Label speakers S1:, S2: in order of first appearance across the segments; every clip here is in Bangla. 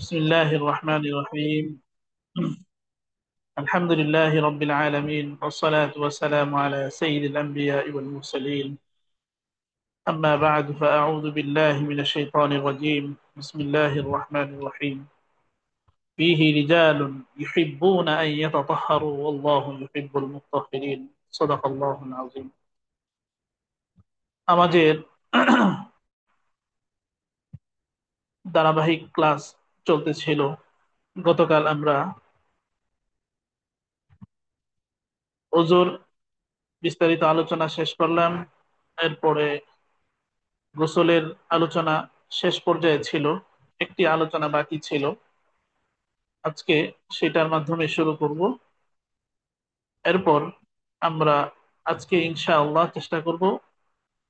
S1: بسم الله الرحمن الرحيم. الحمد لله رب العالمين، والصلاة والسلام على سيد الأنبياء والمرسلين. أما بعد، فأعوذ بالله من الشيطان الرجيم. بسم الله الرحمن الرحيم. فيه رجال يحبون أن يتطهروا والله يحب المطهرين. صدق الله العظيم. আমাদের ধারাবাহিক ক্লাস চলতেছিল। গতকাল আমরা ওযুর বিস্তারিত আলোচনা শেষ করলাম। এরপরে গোসলের আলোচনা শেষ পর্যায়ে ছিল, একটি আলোচনা বাকি ছিল। আজকে সেটার মাধ্যমে শুরু করব। এরপর আমরা আজকে ইনশাআল্লাহ চেষ্টা করব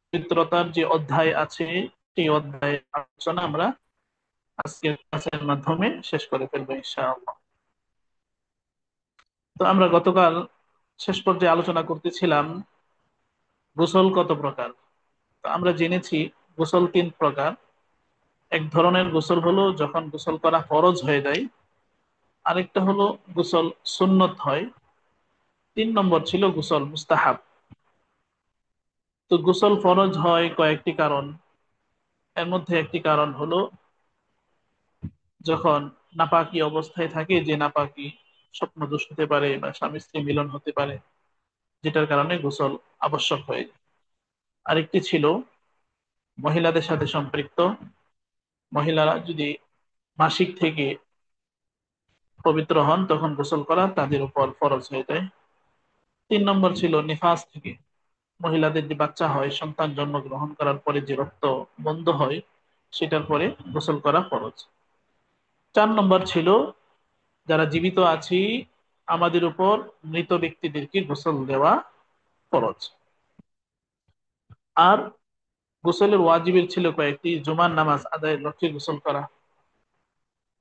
S1: পবিত্রতার যে অধ্যায় আছে সেই অধ্যায়ের আলোচনা আমরা আজকের ক্লাসের মাধ্যমে শেষ করে ফেলবো ইনশাআল্লাহ। তো আমরা গতকাল শেষ পর্যায়ে আলোচনা করতেছিলাম গোসল কত প্রকার। তো আমরা জেনেছি গোসল তিন প্রকার। এক ধরনের গোসল হলো যখন গোসল করা ফরজ হয়ে যায়, আরেকটা হলো গোসল সুন্নত হয়, তিন নম্বর ছিল গোসল মুস্তাহাব। তো গোসল ফরজ হয় কয়েকটি কারণ। এর মধ্যে একটি কারণ হলো যখন নাপাকি অবস্থায় থাকে, যে নাপাকি স্বপ্নদোষ হতে পারে বা স্বামী স্ত্রী মিলন হতে পারে, যেটার কারণে গোসল আবশ্যক হয়ে যায়। আরেকটি ছিল মহিলাদের সাথে সম্পৃক্ত, মহিলারা যদি মাসিক থেকে পবিত্র হন তখন গোসল করা তাদের উপর ফরজ হয়ে যায়। তিন নম্বর ছিল নিফাস থেকে, মহিলাদের যে বাচ্চা হয়, সন্তান জন্মগ্রহণ করার পরে যে রক্ত বন্ধ হয়, সেটার পরে গোসল করা ফরজ। চার নম্বর ছিল যারা জীবিত আছি আমাদের উপর মৃত ব্যক্তিদেরকে গোসল দেওয়া ফরজ। আর গোসলের ওয়াজিবের ছিল কয়েকটি। জুমার নামাজ আদায়ের লক্ষ্যে গোসল করা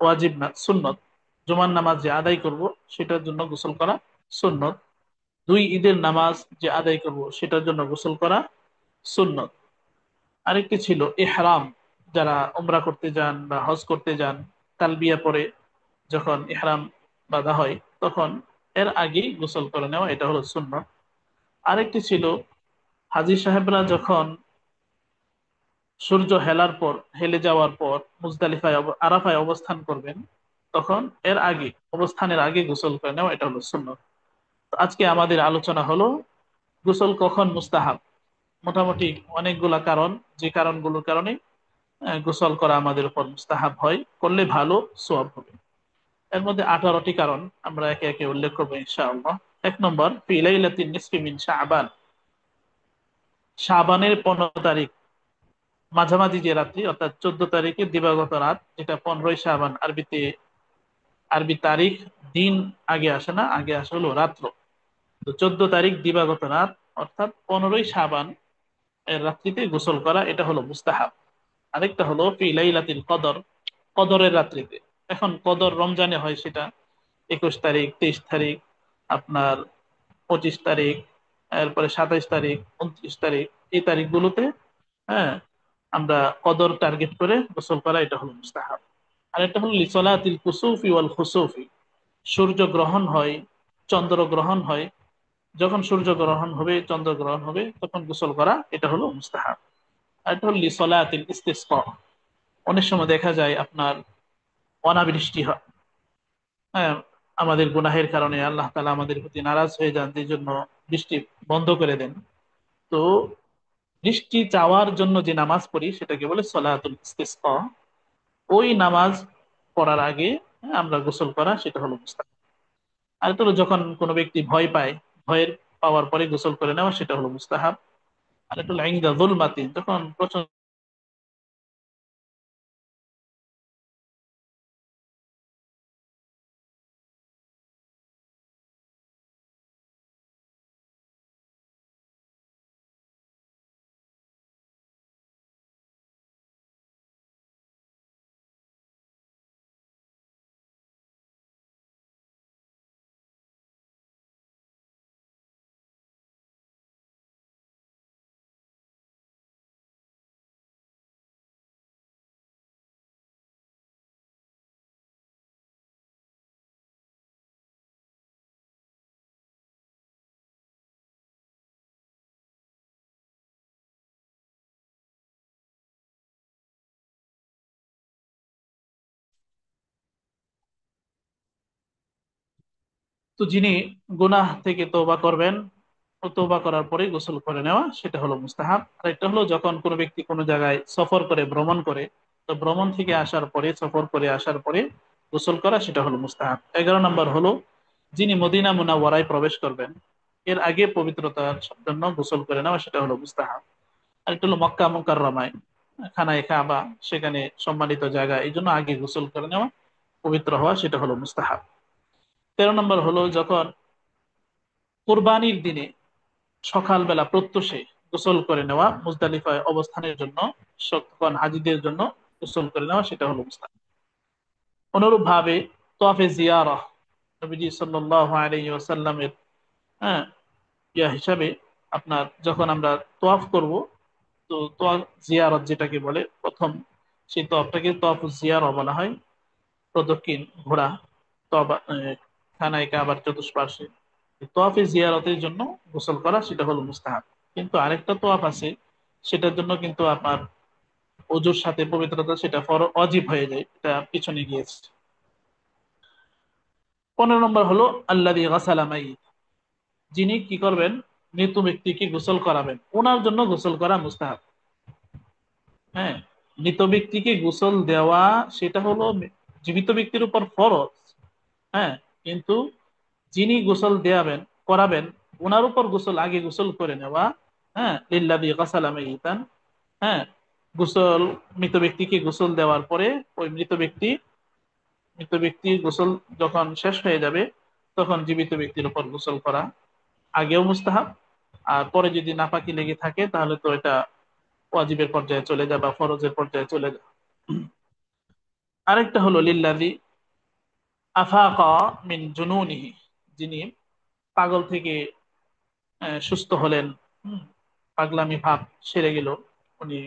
S1: ওয়াজিব না, সুন্নত। জুমার নামাজ যে আদায় করব সেটার জন্য গোসল করা সুন্নত। দুই ঈদের নামাজ যে আদায় করব সেটার জন্য গোসল করা সুন্নত। আরেকটি ছিল ইহরাম, যারা উমরা করতে যান বা হজ করতে যান, তালবিয়া পরে যখন ইহরাম বাঁধা হয় তখন এর আগেই গোসল করে নেওয়া, এটা হলো সুন্নাত। আরেকটি ছিল হাজী সাহেবরা যখন সূর্য হেলে যাওয়ার পর মুজদালিফায় আরাফায় অবস্থান করবেন, তখন এর আগে অবস্থানের আগে গোসল করে নেওয়া, এটা হলো সুন্নাত। তো আজকে আমাদের আলোচনা হলো গোসল কখন মুস্তাহাব। মোটামুটি অনেকগুলা কারণ, যে কারণগুলোর কারণে গোসল করা আমাদের উপর মুস্তাহাব হয়, করলে ভালো, সওয়াব হবে। এর মধ্যে 18টি কারণ আমরা একে একে উল্লেখ করবো ইনশাআল্লাহ। এক নম্বর, ফি লাইলাতিন নিসফি মিন শাবান, শাবানের 15 তারিখ মাঝামাঝি যে রাত্রি, অর্থাৎ 14 তারিখে দিবাগত রাত, যেটা 15ই শাবান। আরবি তারিখ দিন আগে আসে না, আগে আসে হলো রাত্র। তো 14 তারিখ দিবাগত রাত, অর্থাৎ 15ই শাবান এর রাত্রিতে গোসল করা, এটা হলো মুস্তাহাব। আরেকটা হলো ফি লাইলাতিল কদর, কদরের রাত্রিতে। এখন কদর রমজানে হয়, সেটা 21 তারিখ, 23 তারিখ, আপনার 25 তারিখ, এরপরে 27 তারিখ, 29 তারিখ, এই তারিখগুলোতে, হ্যাঁ, আমরা কদর টার্গেট করে গোসল করা, এটা হলো মুস্তাহাব। আর এটা হলো লিসলাতিল কুসুফি ওয়াল খুসুফি, সূর্য গ্রহণ হয়, চন্দ্র গ্রহণ হয়, যখন সূর্য গ্রহণ হবে, চন্দ্র গ্রহণ হবে, তখন গোসল করা, এটা হলো মুস্তাহাব। আর এটা হলো লিসলাতিল ইস্তিসকা, অনেক সময় দেখা যায় আপনার অনাবৃষ্টি হয়, হ্যাঁ, আমাদের গুনাহের কারণে আল্লাহ তাআলা আমাদের প্রতি নারাজ হয়ে যান, যে জন্য বৃষ্টি বন্ধ করে দেন। তো বৃষ্টি চাওয়ার জন্য যে নামাজ পড়ি সেটাকে বলে সলাতুল ইস্তিসকা। ওই নামাজ পড়ার আগে, আমরা গোসল করা, সেটা হলো মুস্তাহাব। আর এটা হলো যখন কোনো ব্যক্তি ভয় পায়, ভয়ের পাওয়ার পরে গোসল করে নেওয়া, সেটা হলো মুস্তাহাব। আর এটা হলো ইনদা যুলমাতিন, যখন প্রচন্ড তো যিনি গুনাহ থেকে তওবা করবেন ও তওবা করার পরে গোসল করে নেওয়া সেটা হলো মুস্তাহাব। আর একটা হলো যখন কোনো ব্যক্তি কোনো জায়গায় সফর করে ভ্রমণ করে, তো ভ্রমণ থেকে আসার পরে সফর করে আসার পরে গোসল করা সেটা হলো মুস্তাহাব। 11 নম্বর হলো যিনি মদিনা মুনাওয়ারায় প্রবেশ করবেন এর আগে পবিত্রতার জন্য গোসল করে নেওয়া সেটা হলো মুস্তাহাব। আর একটা হলো মক্কা মুকাররমায় খানায় কাবা, সেখানে সম্মানিত জায়গা, এই জন্য আগে গোসল করে নেওয়া পবিত্র হওয়া সেটা হলো মুস্তাহাব। 13 নম্বর হলো যখন কোরবানির দিনে সকালবেলা প্রত্যুষে গোসল করে নেওয়া মুজদালিফায় অবস্থানের জন্য, তখন হাজিদের জন্য গোসল করে নেওয়া সেটা হলো মুস্তাহাব। অনুরূপ ভাবে তোয়াফে জিয়ারাহ নবীজি সাল্লাল্লাহু আলাইহি ওয়াসাল্লামের হ্যাঁ হিসাবে আপনার যখন আমরা তোয়াফ করব, তো তোয়াফ জিয়ারত যেটাকে বলে প্রথম, সেই তোয়াফটাকে তোয়াফ জিয়ারহ বলা হয়। প্রদক্ষিণ ঘোরা তবা খানায় কাবার চতুষ্পার্শ্বে তোয়াফে জিয়ারতের জন্য গোসল করা সেটা হলো মুস্তাহাব। কিন্তু আরেকটা তোয়াফ আছে, সেটার জন্য কিন্তু আপনার ওযুর সাথে পবিত্রতা সেটা অজীব হয়ে যায়, এটা পিছনে গিয়েছে। 15 নম্বর হলো আল্লাযী গাসালা মাইয়িত, যিনি কি করবেন মৃত ব্যক্তিকে গোসল করাবেন, ওনার জন্য গোসল করা মুস্তাহাব। হ্যাঁ, মৃত ব্যক্তিকে গোসল দেওয়া সেটা হলো জীবিত ব্যক্তির উপর ফরজ। হ্যাঁ, কিন্তু যিনি গোসল দেয়াবেন করাবেন ওনার উপর গোসল আগে গোসল করে নেওয়া। হ্যাঁ, লিল্লাযী গাসালা মাইয়িতান। হ্যাঁ, গোসল মৃত ব্যক্তিকে গোসল দেওয়ার পরে ওই মৃত ব্যক্তি গোসল যখন শেষ হয়ে যাবে তখন জীবিত ব্যক্তির উপর গোসল করা আগেও মুস্তাহাব। আর পরে যদি নাপাকি লেগে থাকে তাহলে তো এটা ওয়াজিবের পর্যায়ে চলে যায় বা ফরজের পর্যায়ে চলে যায়। আরেকটা হলো লিল্লাযী আফাকা মিন জুনুনিহি, যিনি পাগল থেকে সুস্থ হলেন। হুম, পাগলামি ভাব সেরে গেল, উনি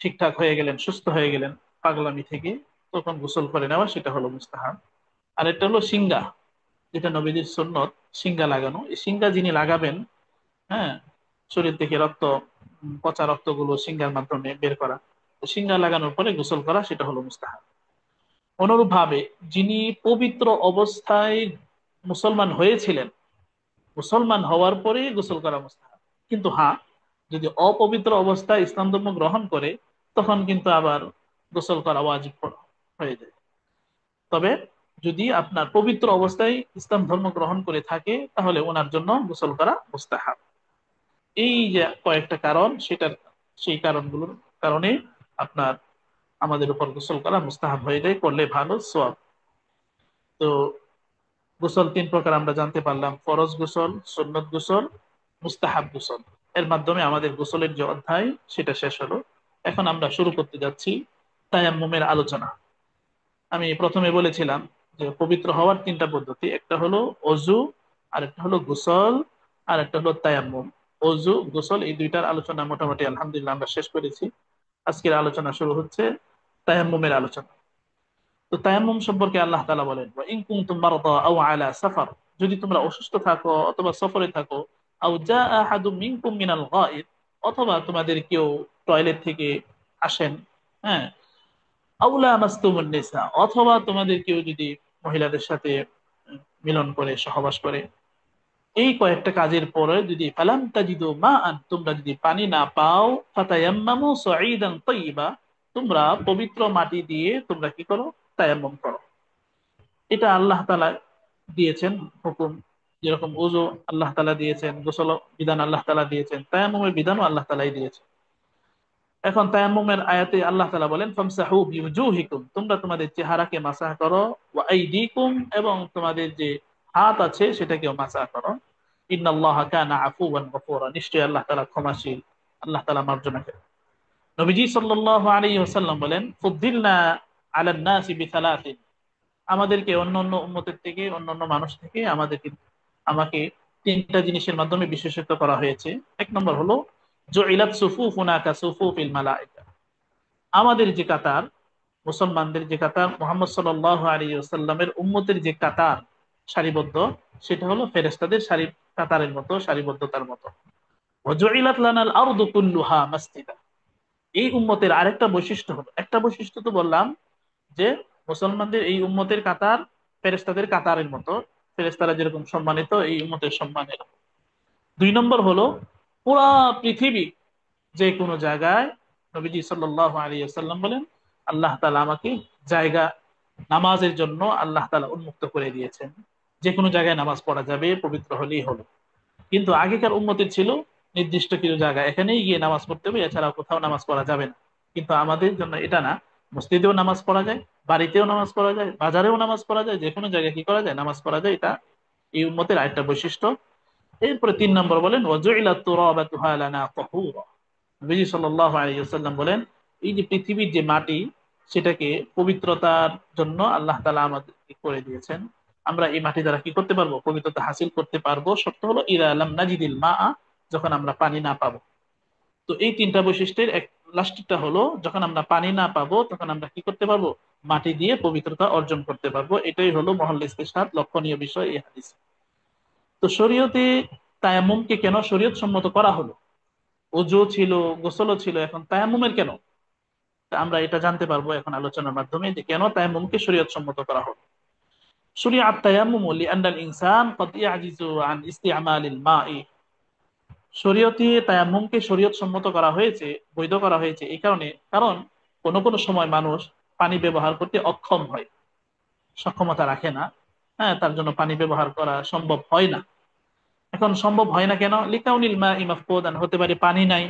S1: ঠিকঠাক হয়ে গেলেন, সুস্থ হয়ে গেলেন পাগলামি থেকে, তখন গোসল করে নেওয়া সেটা হলো মুস্তাহাব। আর একটা হলো সিঙ্গা, যেটা নবীজির সুন্নত, সিঙ্গা লাগানো। এই সিঙ্গা যিনি লাগাবেন, হ্যাঁ, শরীর থেকে পচা রক্তগুলো সিঙ্গার মাধ্যমে বের করা, তো সিঙ্গা লাগানোর পরে গোসল করা সেটা হলো মুস্তাহাব। অনুরূপ ভাবে যিনি পবিত্র অবস্থায় মুসলমান হয়েছিলেন, মুসলমান হওয়ার পরে গোসল করা মুস্তাহাব। কিন্তু হ্যাঁ, যদি অপবিত্র অবস্থায় ইসলাম ধর্ম গ্রহণ করে তখন কিন্তু আবার গোসল করা ওয়াজিব হয়ে যায়। তবে যদি আপনার পবিত্র অবস্থায় ইসলাম ধর্ম গ্রহণ করে থাকে তাহলে ওনার জন্য গোসল করা মুস্তাহাব। এই যে কয়েকটা কারণ, সেই কারণগুলোর কারণে আপনার আমাদের উপর গোসল করা মুস্তাহাব হয়ে যায়, করলে ভালো সওয়াব। তো গোসল 3 প্রকার আমরা জানতে পারলাম: ফরজ গোসল, সুন্নত গোসল, মুস্তাহাব গোসল। এর মাধ্যমে আমাদের গোসলের যে অধ্যায় সেটা শেষ হলো। এখন আমরা শুরু করতে যাচ্ছি তায়াম্মুমের আলোচনা। আমি প্রথমে বলেছিলাম যে পবিত্র হওয়ার 3টা পদ্ধতি, একটা হলো অজু, আর একটা হলো গোসল, আর একটা হলো তায়াম্মুম। অজু গোসল এই দুইটার আলোচনা মোটামুটি আলহামদুলিল্লাহ আমরা শেষ করেছি। আজকের আলোচনা শুরু হচ্ছে তায়াম্মুমের আলোচনা। তো তায়াম্মুম সম্পর্কে আল্লাহ তাআলা বলেন, ওয়া ইন কুনতুম মারদা আও আলা সাফার, যদি তোমরা অসুস্থ থাকো অথবা সফরে থাকো, আও জা আহাদুম মিনকুম মিনাল গায়ব, অথবা তোমাদের কেউ টয়লেট থেকে আসেন, হ্যাঁ, আউলা মাসতুমুন নিসা, অথবা তোমাদের কেউ যদি মহিলাদের সাথে মিলন করে সহবাস করে, এই কয়েকটা কাজের পরে যদি ফালাম তাজিদু মাআন, তোমরা যদি পানি না পাও, ফাতায়াম্মামু সাঈদান তাইয়্যিবা, তোমরা পবিত্র মাটি দিয়ে তোমরা কি করো, তায়াম্মুম করো। এটা আল্লাহ তাআলা দিয়েছেন হুকুম। যেরকম ওযু আল্লাহ তাআলা দিয়েছেন, গোসল বিধান আল্লাহ তাআলা দিয়েছেন, তায়াম্মুমের বিধানও আল্লাহ তাআলাই দিয়েছেন। এখন তায়াম্মুমের আয়াতে আল্লাহ তাআলা বলেন, ফামসাহু বিউজুহিকুম, তোমরা তোমাদের চেহারাকে মাসাহ করো, ওয়া আইদিকুম, এবং তোমাদের যে হাত আছে সেটাকেও মাসাহ করো। ইন্নাল্লাহা কানা আফুওয়ান গফুরা, নিশ্চয়ই আল্লাহ তাআলা ক্ষমাশীল, আল্লাহ তাআলা মার্জনাকারী। নবীজি সাল্লাল্লাহু আলাইহি ওয়াসাল্লাম বলেন, ফুদ্দিলনা আলান নাসি বিসালাসিন, আমাদেরকে অন্যান্য উম্মতের থেকে, অন্যান্য মানুষ থেকে আমাকে 3টা জিনিসের মাধ্যমে বিশেষিত করা হয়েছে। 1 নম্বর হলো জুইলাত সুফুফুনা কাসুফুফিল মালায়েকা, আমাদের যে কাতার, মুসলমানদের যে কাতার, মুহাম্মদ সাল্লাল্লাহু আলাইহি ওয়াসাল্লামের উম্মতের যে কাতার সারিবদ্ধ, সেটা হলো ফেরেশতাদের কাতারের মতো, সারিবদ্ধতার মতো। ওয়া জুইলাত লানাল আরদু কুল্লুহা মাসজিদা, এই উম্মতের আরেকটা বৈশিষ্ট্য হলো, একটা বৈশিষ্ট্য তো বললাম যে মুসলমানদের এই উম্মতের কাতার ফেরেশতাদের কাতারের মতো, ফেরেশতারা যেরকম সম্মানিত এই উম্মতের সম্মান এরকম। 2 নম্বর হলো পুরা পৃথিবী যে কোনো জায়গায়, নবীজি সাল্লাল্লাহু আলাইহি ওয়াসাল্লাম বলেন, আল্লাহ তাআলা আমাকে জায়গা নামাজের জন্য আল্লাহ তাআলা উন্মুক্ত করে দিয়েছেন। যে কোনো জায়গায় নামাজ পড়া যাবে, পবিত্র হলেই হলো। কিন্তু আগেকার উম্মতের ছিল নির্দিষ্ট কিছু জায়গা, এখানেই গিয়ে নামাজ পড়তে হবে, এছাড়া কোথাও নামাজ পড়া যাবে না। কিন্তু আমাদের জন্য এটা না, মসজিদেও নামাজ পড়া যায়, বাড়িতেও নামাজ পড়া যায়, বাজারেও নামাজ পড়া যায়, যে কোনো জায়গায় কি করা যায়, নামাজ পড়া যায়। এটা এই উম্মতের আরেকটা বৈশিষ্ট্য। এরপরে 3 নম্বর বলেন ওয়াজুইলাত তুরাবাতুহা লানা তাহুরা। নবী সাল্লাল্লাহু আলাইহি ওয়াসাল্লাম বলেন, এই যে পৃথিবীর যে মাটি, সেটাকে পবিত্রতার জন্য আল্লাহ তাআলা আমাদেরকে করে দিয়েছেন। আমরা এই মাটি দ্বারা কি করতে পারবো, পবিত্রতা হাসিল করতে পারবো। শর্ত হলো ইদা লাম নাজিদিল মা, যখন আমরা পানি না পাবো। তো এই 3টা বৈশিষ্ট্যের এক লাস্টটা হলো, যখন আমরা পানি না পাবো তখন আমরা কি করতে পারবো, মাটি দিয়ে পবিত্রতা অর্জন করতে পারবো। এটাই হলো মহল ইস্তিশহাদ, লক্ষণীয় বিষয় এই হাদিস। তো শরীয়তে তায়াম্মুমকে কেন শরীয়ত সম্মত করা হলো? ওযু ছিল, গোসলও ছিল, এখন তায়াম্মুমের কেন? তা আমরা এটা জানতে পারবো এখন আলোচনার মাধ্যমে, যে কেন তায়াম্মুমকে শরীয়ত সম্মত করা হলো। শুরিআত তায়াম্মুমু লিআন্নাল ইনসান ক্বাদ ইয়াজিজু আন ইস্তিমালিল মাই। শরীয়তে তায়াম্মুমকে শরীয়ত সম্মত করা হয়েছে, বৈধ করা হয়েছে এই কারণে, কারণ কোনো কোনো সময় মানুষ পানি ব্যবহার করতে অক্ষম হয়, সক্ষমতা রাখে না। হ্যাঁ, তার জন্য পানি ব্যবহার করা সম্ভব হয় না। এখন সম্ভব হয় না কেন? লিকাউনিল মাই মাফকুদান, হতে পারে পানি নাই,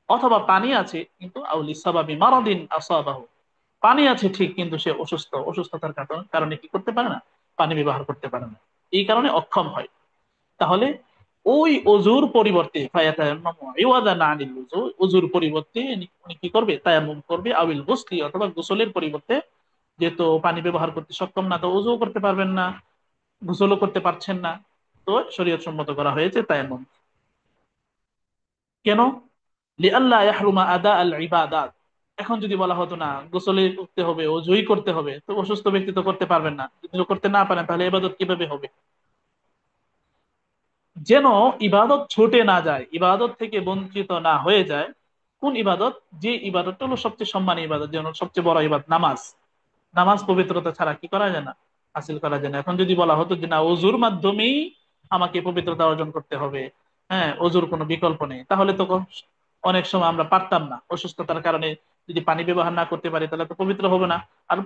S1: অথবা পানি আছে কিন্তু আউলি সাবাবি মারাদিন আসাবাহু, পানি আছে ঠিক কিন্তু সে অসুস্থ, অসুস্থতার কারণে কি করতে পারে না, পানি ব্যবহার করতে পারে না, এই কারণে অক্ষম হয়। তাহলে ওই অজুর পরিবর্তে ফায়াতায়াম্মামু ইওয়াদান আনিল উযু, অজুর পরিবর্তে উনি কি করবে, তায়াম্মুম করবে, আউল গুসলি, অথবা গোসলের পরিবর্তে, যেহেতু পানি ব্যবহার করতে সক্ষম না, তো অজুও করতে পারবেন না, গোসলও করতে পারছেন না, তো শরীয়ত সম্মত করা হয়েছে তায়াম্মুম। কেন? লিআল্লা ইয়াহরুমা আদা আল ইবাদাত। এখন যদি বলা হতো না গোসলে করতে হবে, ওযুই করতে হবে, তো অসুস্থ ব্যক্তি তো করতে পারবেন না, যদি করতে না পারেন তাহলে ইবাদত কিভাবে হবে? যেন ইবাদত ছুটে না যায়, ইবাদত থেকে বঞ্চিত না হয়ে যায়। কোন ইবাদত? যে ইবাদতটা হলো সবচেয়ে সম্মানী ইবাদত, যেমন সবচেয়ে বড় ইবাদত নামাজ। নামাজ পবিত্রতা ছাড়া কি করা যায় না, হাসিল করা যায় না। এখন যদি বলা হতো যে না, অজুর মাধ্যমেই আমাকে পবিত্রতা অর্জন করতে হবে, হ্যাঁ, অজুর কোনো বিকল্প নেই, তাহলে তো অনেক সময় আমরা পারতাম না, অসুস্থতার কারণে যদি পানি ব্যবহার না করতে পারি তাহলে তো পবিত্র হবে না। আর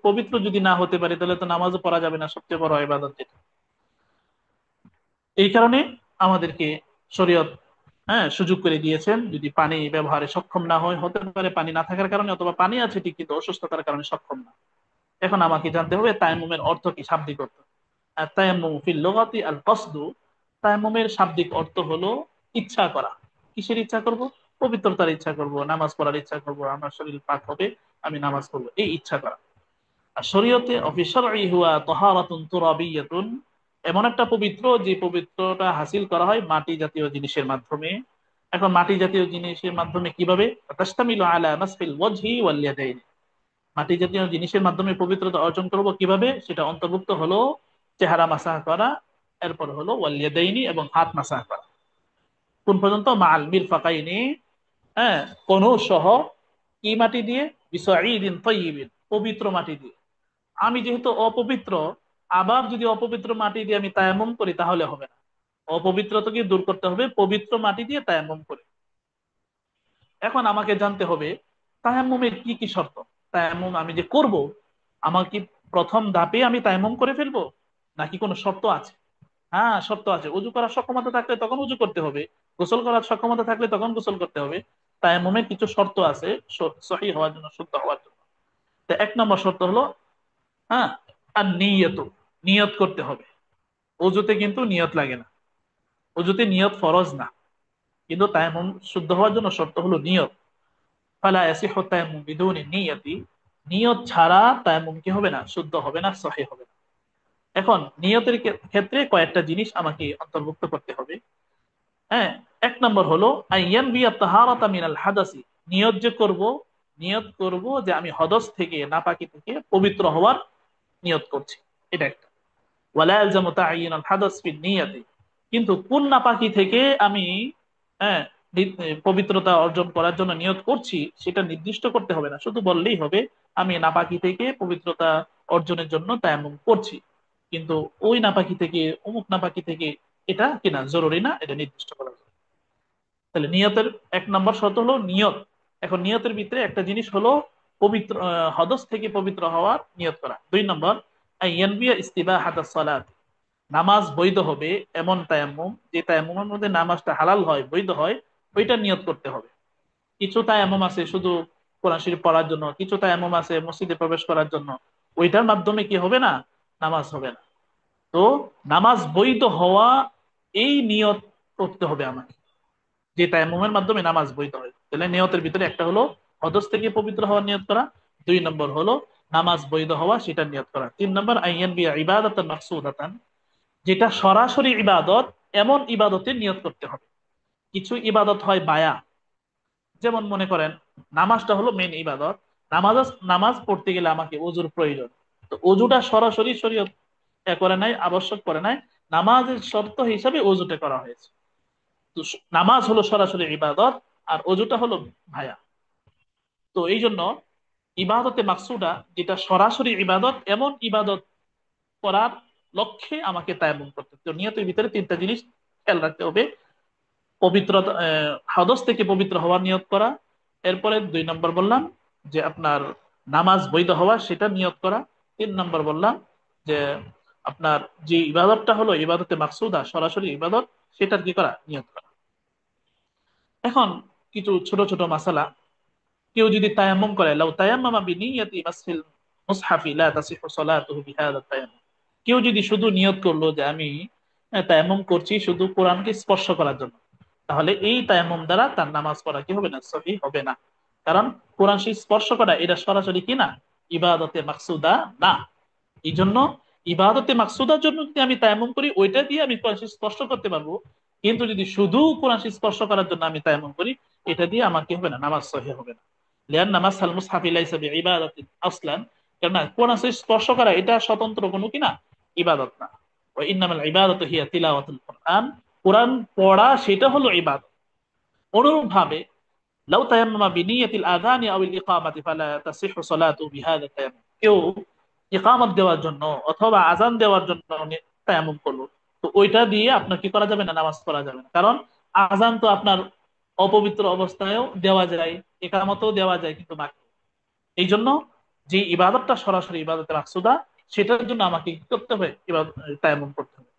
S1: পবিত্র যদি না হতে পারি তাহলে তো নামাজও পড়া যাবে না, সবচেয়ে বড় ইবাদত যেটা। এই কারণে আমাদেরকে শরীয়ত, হ্যাঁ, সুযোগ করে দিয়েছেন, যদি পানি ব্যবহারে সক্ষম না হয়, হতে পারে পানি না থাকার কারণে, অথবা পানি আছে ঠিক কিন্তু অসুস্থতার কারণে সক্ষম না। এখন আমাকে জানতে হবে তায়াম্মুমের অর্থ কি, শাব্দিক অর্থ। আর তায়াম্মুম ফিল লুগাতি আল কসদু, তায়াম্মুমের শাব্দিক অর্থ হলো ইচ্ছা করা। কিসের ইচ্ছা করব? পবিত্রতার ইচ্ছা করব, নামাজ পড়ার ইচ্ছা করব, আমার শরীর পাক হবে, আমি নামাজ পড়বো, এই ইচ্ছা করা। আর শরীয়তে অফিসারই হুয়া তহারাতুন তুরাবিয়াতুন, এমন একটা পবিত্র যে পবিত্রটা হাসিল করা হয় মাটি জাতীয় জিনিসের মাধ্যমে। এখন মাটি জাতীয় জিনিসের মাধ্যমে কিভাবে? তাশতামিলু আলা মাসফিল ওয়াজহি ওয়াল ইয়াদাইন, মাটি জাতীয় জিনিসের মাধ্যমে পবিত্রতা অর্জন করব কিভাবে, সেটা অন্তর্ভুক্ত হলো চেহারা মাসাহ করা, এরপর হলো ওয়াল ইয়াদাইনি, এবং হাত মাসাহ করা। কোন পর্যন্ত? মাল মিরফাকাইনি, হ্যাঁ, কোন সহ। কি মাটি দিয়ে? বিসাঈদিন তাইয়িবিন, পবিত্র মাটি দিয়ে। আমি যেহেতু অপবিত্র, আবার যদি অপবিত্র মাটি দিয়ে আমি তায়াম্মুম করি তাহলে হবে না, অপবিত্রতাকে দূর করতে হবে পবিত্র মাটি দিয়ে তায়াম্মুম করে। এখন আমাকে জানতে হবে তায়াম্মুমের কি কি শর্ত। তায়াম্মুম আমি যে করব, আমার কি প্রথম ধাপে আমি তায়াম্মুম করে ফেলবো, নাকি কোনো শর্ত আছে? হ্যাঁ, শর্ত আছে। অজু করার সক্ষমতা থাকলে তখন অজু করতে হবে, গোসল করার সক্ষমতা থাকলে তখন গোসল করতে হবে। তায়াম্মুমের কিছু শর্ত আছে সহিহ হওয়ার জন্য, শুদ্ধ হওয়ার জন্য। তো 1 নম্বর শর্ত হলো, হ্যাঁ, আর নিয়ত, নিয়ত করতে হবে। অজুতে কিন্তু নিয়ত লাগে না, অজুতে নিয়ত ফরজ না, কিন্তু তায়াম্মুম শুদ্ধ হওয়ার জন্য শর্ত হলো নিয়ত। ফালা ইয়াসিহু তায়াম্মুম বিদুনি নিয়তি, নিয়ত ছাড়া তায়াম্মুম কি হবে না, শুদ্ধ হবে না, সহিহ হবে না। এখন নিয়তের ক্ষেত্রে কয়েকটা জিনিস আমাকে অন্তর্ভুক্ত করতে হবে। হ্যাঁ, 1 নম্বর হলো আইয়ান বিয়া তাহারাতা মিনাল হাদাসি, নিয়ত যে করব, নিয়ত করব যে আমি হদস থেকে, নাপাকি থেকে পবিত্র হওয়ার নিয়ত করছি, এটা একটা। ওয়ালা ইয়ালজামু তা'য়িনুল হাদাস ফিন নিয়াতি, কিন্তু কোন নাপাকি থেকে আমি, হ্যাঁ, পবিত্রতা অর্জন করার জন্য নিয়ত করছি সেটা নির্দিষ্ট করতে হবে না, শুধু বললেই হবে আমি নাপাকি থেকে পবিত্রতা অর্জনের জন্য তায়াম্মুম করছি। কিন্তু ওই নাপাকি থেকে অমুক নাপাকি থেকে এটা কিনা জরুরি না, এটা নির্দিষ্ট করা যায়। তাহলে নিয়তের এক নম্বর শর্ত হলো নিয়ত। এখন নিয়তের ভিতরে একটা জিনিস হলো পবিত্র, হদস থেকে পবিত্র হওয়ার নিয়ত করা। দুই নম্বর ইয়ানবিয়া ইস্তিবাহাতাস সালাত, নামাজ বৈধ হবে এমন তায়াম্মুম, যে তায়াম্মুমের মধ্যে নামাজটা হালাল হয়, বৈধ হয়, ওইটা নিয়ত করতে হবে। কিছু তায়াম্মুম আছে শুধু কোরআন শরীফ পড়ার জন্য, কিছু তায়াম্মুম আছে মসজিদে প্রবেশ করার জন্য, ওইটার মাধ্যমে কি হবে না, নামাজ হবে না। তো নামাজ বৈধ হওয়া, এই নিয়ত করতে হবে আমাকে, যে তায়াম্মুমের মাধ্যমে নামাজ বৈধ হয়। তাহলে নিয়তের ভিতরে একটা হলো হদস থেকে পবিত্র হওয়ার নিয়ত করা, দুই নম্বর হলো নামাজ বৈধ হওয়া সেটা নিয়ত করা, তিন নম্বর আইয়ান বিয়া ইবাদাতান মাকসুদাতান, যেটা সরাসরি ইবাদত, এমন ইবাদতের নিয়ত করতে হবে। কিছু ইবাদত হয় বায়া, যেমন মনে করেন নামাজটা হলো মেন ইবাদত, নামাজ নামাজ পড়তে গেলে আমাকে ওযুর প্রয়োজন। তো ওযুটা সরাসরি শরীয়ত করে নাই, আবশ্যক করে নাই, নামাজের শর্ত হিসাবে ওযুটা করা হয়েছে। তো নামাজ হলো সরাসরি ইবাদত, আর ওযুটা হলো ভায়া। তো এই জন্য ইবাদতে মাকসুদা, যেটা সরাসরি ইবাদত, এমন ইবাদত করার লক্ষ্যে আমাকে তায়াম্মুম করতে হবে। তো নিয়তের ভিতরে তিনটা জিনিস খেয়াল রাখতে হবে: পবিত্রতা, হাদস থেকে পবিত্র হওয়ার নিয়ত করা, এরপরে দুই নম্বর বললাম যে আপনার নামাজ বৈধ হওয়া সেটা নিয়ত করা, তিন নম্বর বললাম যে আপনার যে ইবাদতটা হলো ইবাদতে মাকসুদা, সরাসরি ইবাদত, সেটার কি করা, নিয়ত করা। এখন কিছু ছোট ছোট মাসালা। কেউ যদি তায়াম্মুম করে, লাউ তায়াম্মামা বিনিয়াতি মাসহিল মুসহাফি লা তাসিহু সালাতুহু বিহাদা তায়াম্মুম, কেউ যদি শুধু নিয়ত করলো যে আমি তায়াম্মুম করছি শুধু কোরআনকে স্পর্শ করার জন্য, তাহলে এই তায়াম্মুম দ্বারা তার নামাজ পড়া কি হবে না, সহিহ হবে না। কারণ কোরআন শরীফ স্পর্শ করা এটা সরাসরি কি না, ইবাদতে মাকসুদা না। এই জন্য ইবাদতে মাকসুদার জন্য যদি আমি তায়াম্মুম করি, ওইটা দিয়ে আমি কোরআন শরীফ স্পর্শ করতে পারবো। কিন্তু যদি শুধু কোরআন শরীফ স্পর্শ করার জন্য আমি তায়াম্মুম করি, এটা দিয়ে আমার কি হবে না, নামাজ সহিহ হবে না। লিআন্না মাসহাল মুসহাফি লাইসা বিইবাদাতিন আসলান, কারণ কোরআন শরীফ স্পর্শ করা এটা স্বতন্ত্র কোনো কি না, ইবাদত না। ওয়া ইন্নামাল ইবাদাতু হিয়া তিলাওয়াতুল কোরআন, কোরআন পড়া সেটা হলো ইবাদত। অনুরূপ ভাবে লাউ তায়াম্মামা বিনিয়াতিল আযানি আওয়াল ইকামাতি ফালা তাসিহু সালাতু বিহাদা তায়াম্মুম, কেউ ইকামত দেওয়ার জন্য অথবা আজান দেওয়ার জন্য তায়াম্মুম করলো, তো ওইটা দিয়ে আপনার কি করা যাবে না, নামাজ পড়া যাবে না। কারণ আজান তো আপনার অপবিত্র অবস্থায়ও দেওয়া যায়, ইকামতও দেওয়া যায়, কিন্তু মাকরুহ। এই জন্য যে ইবাদতটা সরাসরি ইবাদতের মাকসুদা, সেটার জন্য আমাকে কি করতে হবে, ইবাদত তায়াম্মুম করতে হবে।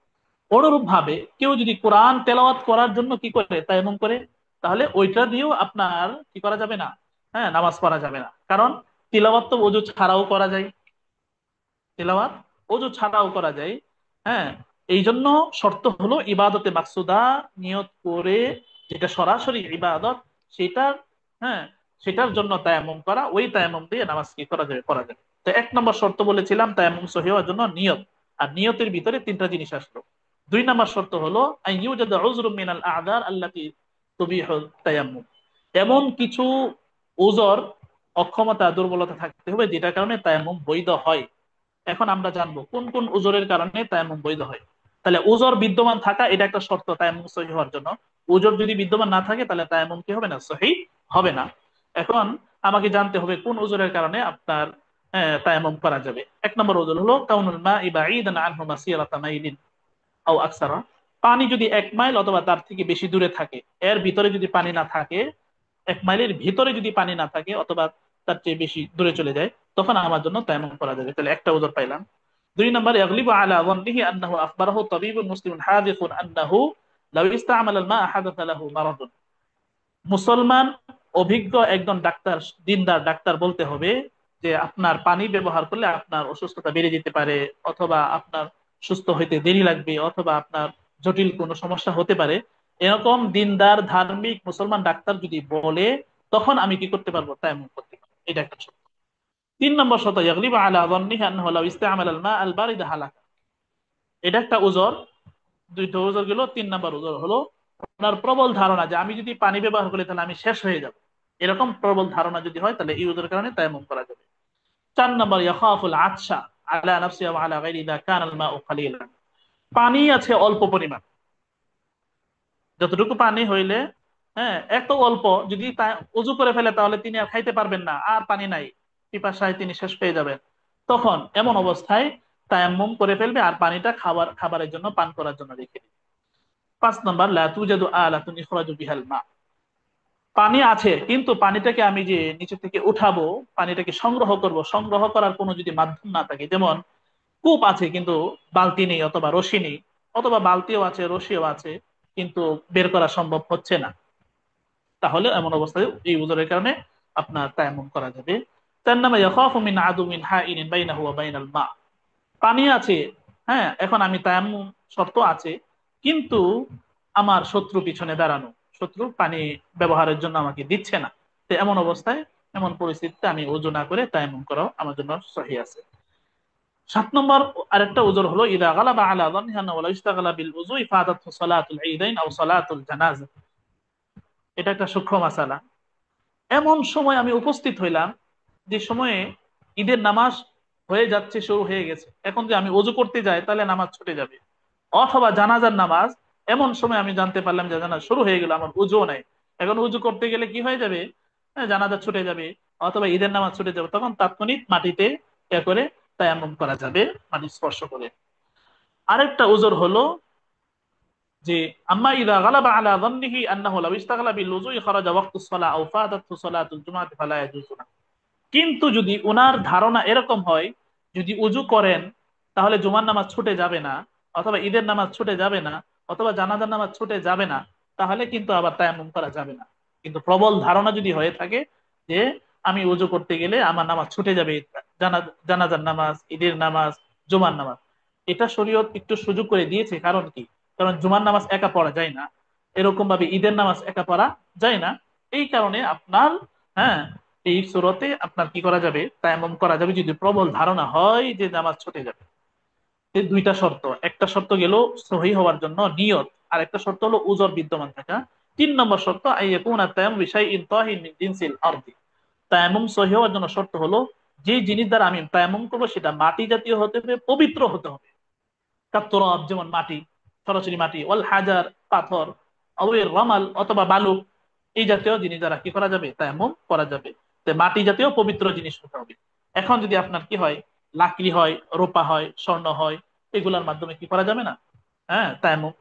S1: অনুরূপ ভাবে কেউ যদি কোরআন তেলাওয়াত করার জন্য কি করে, তায়াম্মুম করে, তাহলে ওইটা দিয়েও আপনার কি করা যাবে না, হ্যাঁ, নামাজ পড়া যাবে না। কারণ তিলাওয়াত তো ওযু ছাড়াও করা যায়, তেলাওয়াত ওযু ছাড়াও করা যায়। হ্যাঁ, এই জন্য শর্ত হলো ইবাদতে মাকসুদা নিয়ত করে, যেটা সরাসরি ইবাদত, সেটার, হ্যাঁ, সেটার জন্য তায়াম্মুম করা, ওই তায়াম্মুম দিয়ে নামাজ কি করা যাবে, পড়া যাবে। তো এক নম্বর শর্ত বলেছিলাম তায়াম্মুম সহিহ হওয়ার জন্য নিয়ত, আর নিয়তের ভিতরে তিনটা জিনিস আসলো। দুই নম্বর শর্ত হলো আন ইউজাদা উযরুম মিনাল আ'যার আল্লাতী তুবিহু তায়াম্মুম, এমন কিছু ওজর, অক্ষমতা, দুর্বলতা থাকতে হবে যেটার কারণে তায়াম্মুম বৈধ হয়। এখন আমরা জানবো কোন কোন উজরের কারণে তায়াম্মুম বৈধ হয়। তাহলে উজর বিদ্যমান থাকা এটা একটা শর্ত তায়াম্মুম সহিহ হওয়ার জন্য। উজর যদি বিদ্যমান না থাকে তাহলে তায়াম্মুম কি হবে না, সহিহ হবে না। এখন আমাকে জানতে হবে কোন উজরের কারণে আপনার তায়াম্মুম করা যাবে। এক নম্বর উজর হলো কাউনুল মাই বাঈদান আনহু মাসিরাতা মাইলিন আও আকসারা, পানি যদি 1 মাইল অথবা তার থেকে বেশি দূরে থাকে, এর ভিতরে যদি পানি না থাকে, 1 মাইলের ভিতরে যদি পানি না থাকে অথবা তার চেয়ে বেশি দূরে চলে যায়, তখন আমার জন্য তায়াম্মুম করা যাবে। তাহলে একটা উযর পাইলাম। দুই নম্বর ইয়াগলিবু আলা যান্নিহি আন্নাহু আখবারাহু তাবিবুন মুসলিমুন হাদিসুন আন্নাহু লাউ ইস্তা'মালা আল-মা হাদাথা লাহু মারাদুন, মুসলমান অভিজ্ঞ একজন ডাক্তার, দিনদার ডাক্তার বলতে হবে যে আপনার পানি ব্যবহার করলে আপনার অসুস্থতা বেড়ে যেতে পারে, অথবা আপনার সুস্থ হইতে দেরি লাগবে, অথবা আপনার জটিল কোনো সমস্যা হতে পারে। এরকম দিনদার ধার্মিক মুসলমান ডাক্তার যদি বলে, তখন আমি কি করতে পারবো, তায়াম্মুম করতে পারবো। এটা একটা শর্ত। তিন নম্বর শর্ত ইয়াগলিবু আলা যান্নিহি আন্নাহু লাউ ইস্তা'মালা আল-মা আল-বারিদা হালাকা, এটা একটা উযর। দুইটা উযর গেল, তিন নম্বর উযর হলো আপনার প্রবল ধারণা যে আমি যদি পানি ব্যবহার করি তাহলে আমি শেষ হয়ে যাব, এরকম প্রবল ধারণা যদি হয়, তাহলে এই উযরের কারণে তায়াম্মুম করা যাবে। চার নম্বর ইয়াখাফুল আতশা আলা নাফসিহি ওয়া আলা গায়রিহি ইযা কানা আল-মাউ কালিলান, পানি আছে অল্প পরিমাণ, যতটুকু পানি হইলে, হ্যাঁ, এত অল্প, যদি উযু করে ফেলে তাহলে তিনি আর খাইতে পারবেন না, আর পানি নাই, পিপাসায় তিনি শেষ পেয়ে যাবেন। তখন এমন অবস্থায় তায়াম্মুম করে ফেলবে আর পানিটা খাবারের জন্য পান করার জন্য রেখে দিবে। 5 নম্বর, লা তুজাদু আলাতুন ইখরাজু বিহাল মা। পানি আছে কিন্তু পানিটাকে আমি যে নিচে থেকে উঠাবো, পানিটাকে সংগ্রহ করব, সংগ্রহ করার কোনো যদি মাধ্যম না থাকে, যেমন কূপ আছে কিন্তু বালতি নেই অথবা রশি নেই, অথবা বালতিও আছে রশিও আছে কিন্তু বের করা সম্ভব হচ্ছে না, তাহলে এমন অবস্থায় এই উযরের কারণে আপনার তায়াম্মুম করা যাবে। 4 নম্বর, ইয়াখাফু মিন আদুমিন হাইনিন বাইনাহু ওয়া বাইনাল মা। পানি আছে, হ্যাঁ, এখন আমি তায়াম্মুম শর্ত আছে কিন্তু আমার শত্রু পিছনে দাঁড়ানো, শত্রু পানি ব্যবহারের জন্য আমাকে দিচ্ছে না, তো এমন অবস্থায়, এমন পরিস্থিতিতে আমি ওযু না করে তায়াম্মুম করাও আমার জন্য সহিহ আছে। 7 নম্বর আরেকটা উযর হলো, ইদা গালাবা আলা যান্নিহি আন্নাহু লা ইশতাগালা বিল উযুই ফাদাতহু সালাতুল ঈদাইন আও সালাতুল জানাজা। এটা একটা সূক্ষ্ম মাসালা। এমন সময় আমি উপস্থিত হইলাম যে সময়ে ঈদের নামাজ হয়ে যাচ্ছে, শুরু হয়ে গেছে, এখন যে আমি ওযু করতে যাই তাহলে নামাজ ছুটে যাবে, অথবা জানাজার নামাজ, এমন সময় আমি জানতে পারলাম যে জানাজা শুরু হয়ে গেল, আমার উযুও নাই, এখন উযু করতে গেলে কি হয়ে যাবে, জানাজা ছুটে যাবে অথবা ঈদের নামাজ ছুটে যাবে, তখন তাৎক্ষণিক মাটিতে করে তায়াম্মুম করা যাবে, মাটি স্পর্শ করে। আরেকটা উযর হলো যে, আম্মা ইযা গালাবা আলা যান্নিহি আন্নাহু লাউ ইস্তাগলা বিল উযুই খারাজা ওয়াক্তুস সালাহ আও ফাতাতহু সালাতুল জুমআতি ফালা ইয়াজুজু না। কিন্তু যদি উনার ধারণা এরকম হয়, যদি উযু করেন তাহলে জুমার নামাজ ছুটে যাবে না, অথবা ঈদের নামাজ ছুটে যাবে না, অথবা জানাজার নামাজ ছুটে যাবে না, তাহলে কিন্তু আবার তায়াম্মুম করা যাবে না। কিন্তু প্রবল ধারণা যদি হয়ে থাকে যে আমি উযু করতে গেলে আমার নামাজ ছুটে যাবে, জানাজার নামাজ, ঈদের নামাজ, জুমার নামাজ, এটা শরীয়ত একটু সুযোগ করে দিয়েছে। কারণ কি? কারণ জুমার নামাজ একা পড়া যায় না, এরকম ভাবে ঈদের নামাজ একা পড়া যায় না। এই কারণে আপনার, হ্যাঁ, এই সুরতে আপনার কি করা যাবে, তায়াম্মুম করা যাবে যদি প্রবল ধারণা হয় যে নামাজ ছুটে যাবে। এই দুইটা শর্ত, একটা শর্ত গেল সহিহ হওয়ার জন্য নিয়ত, আর একটা শর্ত হলো উযর বিদ্যমান থাকা। 3 নম্বর শর্ত, আইয়াকুনা তায়াম্মুম বিশাইইন তাহির মিন জিনসিল আরদি। তায়াম্মুম সহিহ হওয়ার জন্য শর্ত হলো, যে জিনিস দ্বারা আমি তায়াম্মুম করবো সেটা মাটি জাতীয় হতে হবে, পবিত্র হতে হবে। কাত্তরাব যেমন মাটি, সরাসরি মাটি, ওয়াল হাজার পাথর, আওয়ের রমাল অথবা বালু, এই জাতীয় জিনিস দ্বারা কি করা যাবে, তায়াম্মুম করা যাবে। তো মাটি জাতীয় পবিত্র জিনিস হতে হবে। এখন যদি আপনার কি হয়, লাকড়ি হয়, রূপা হয়, স্বর্ণ হয়, এগুলোর মাধ্যমে কি করা যাবে না, হ্যাঁ, তায়াম্মুম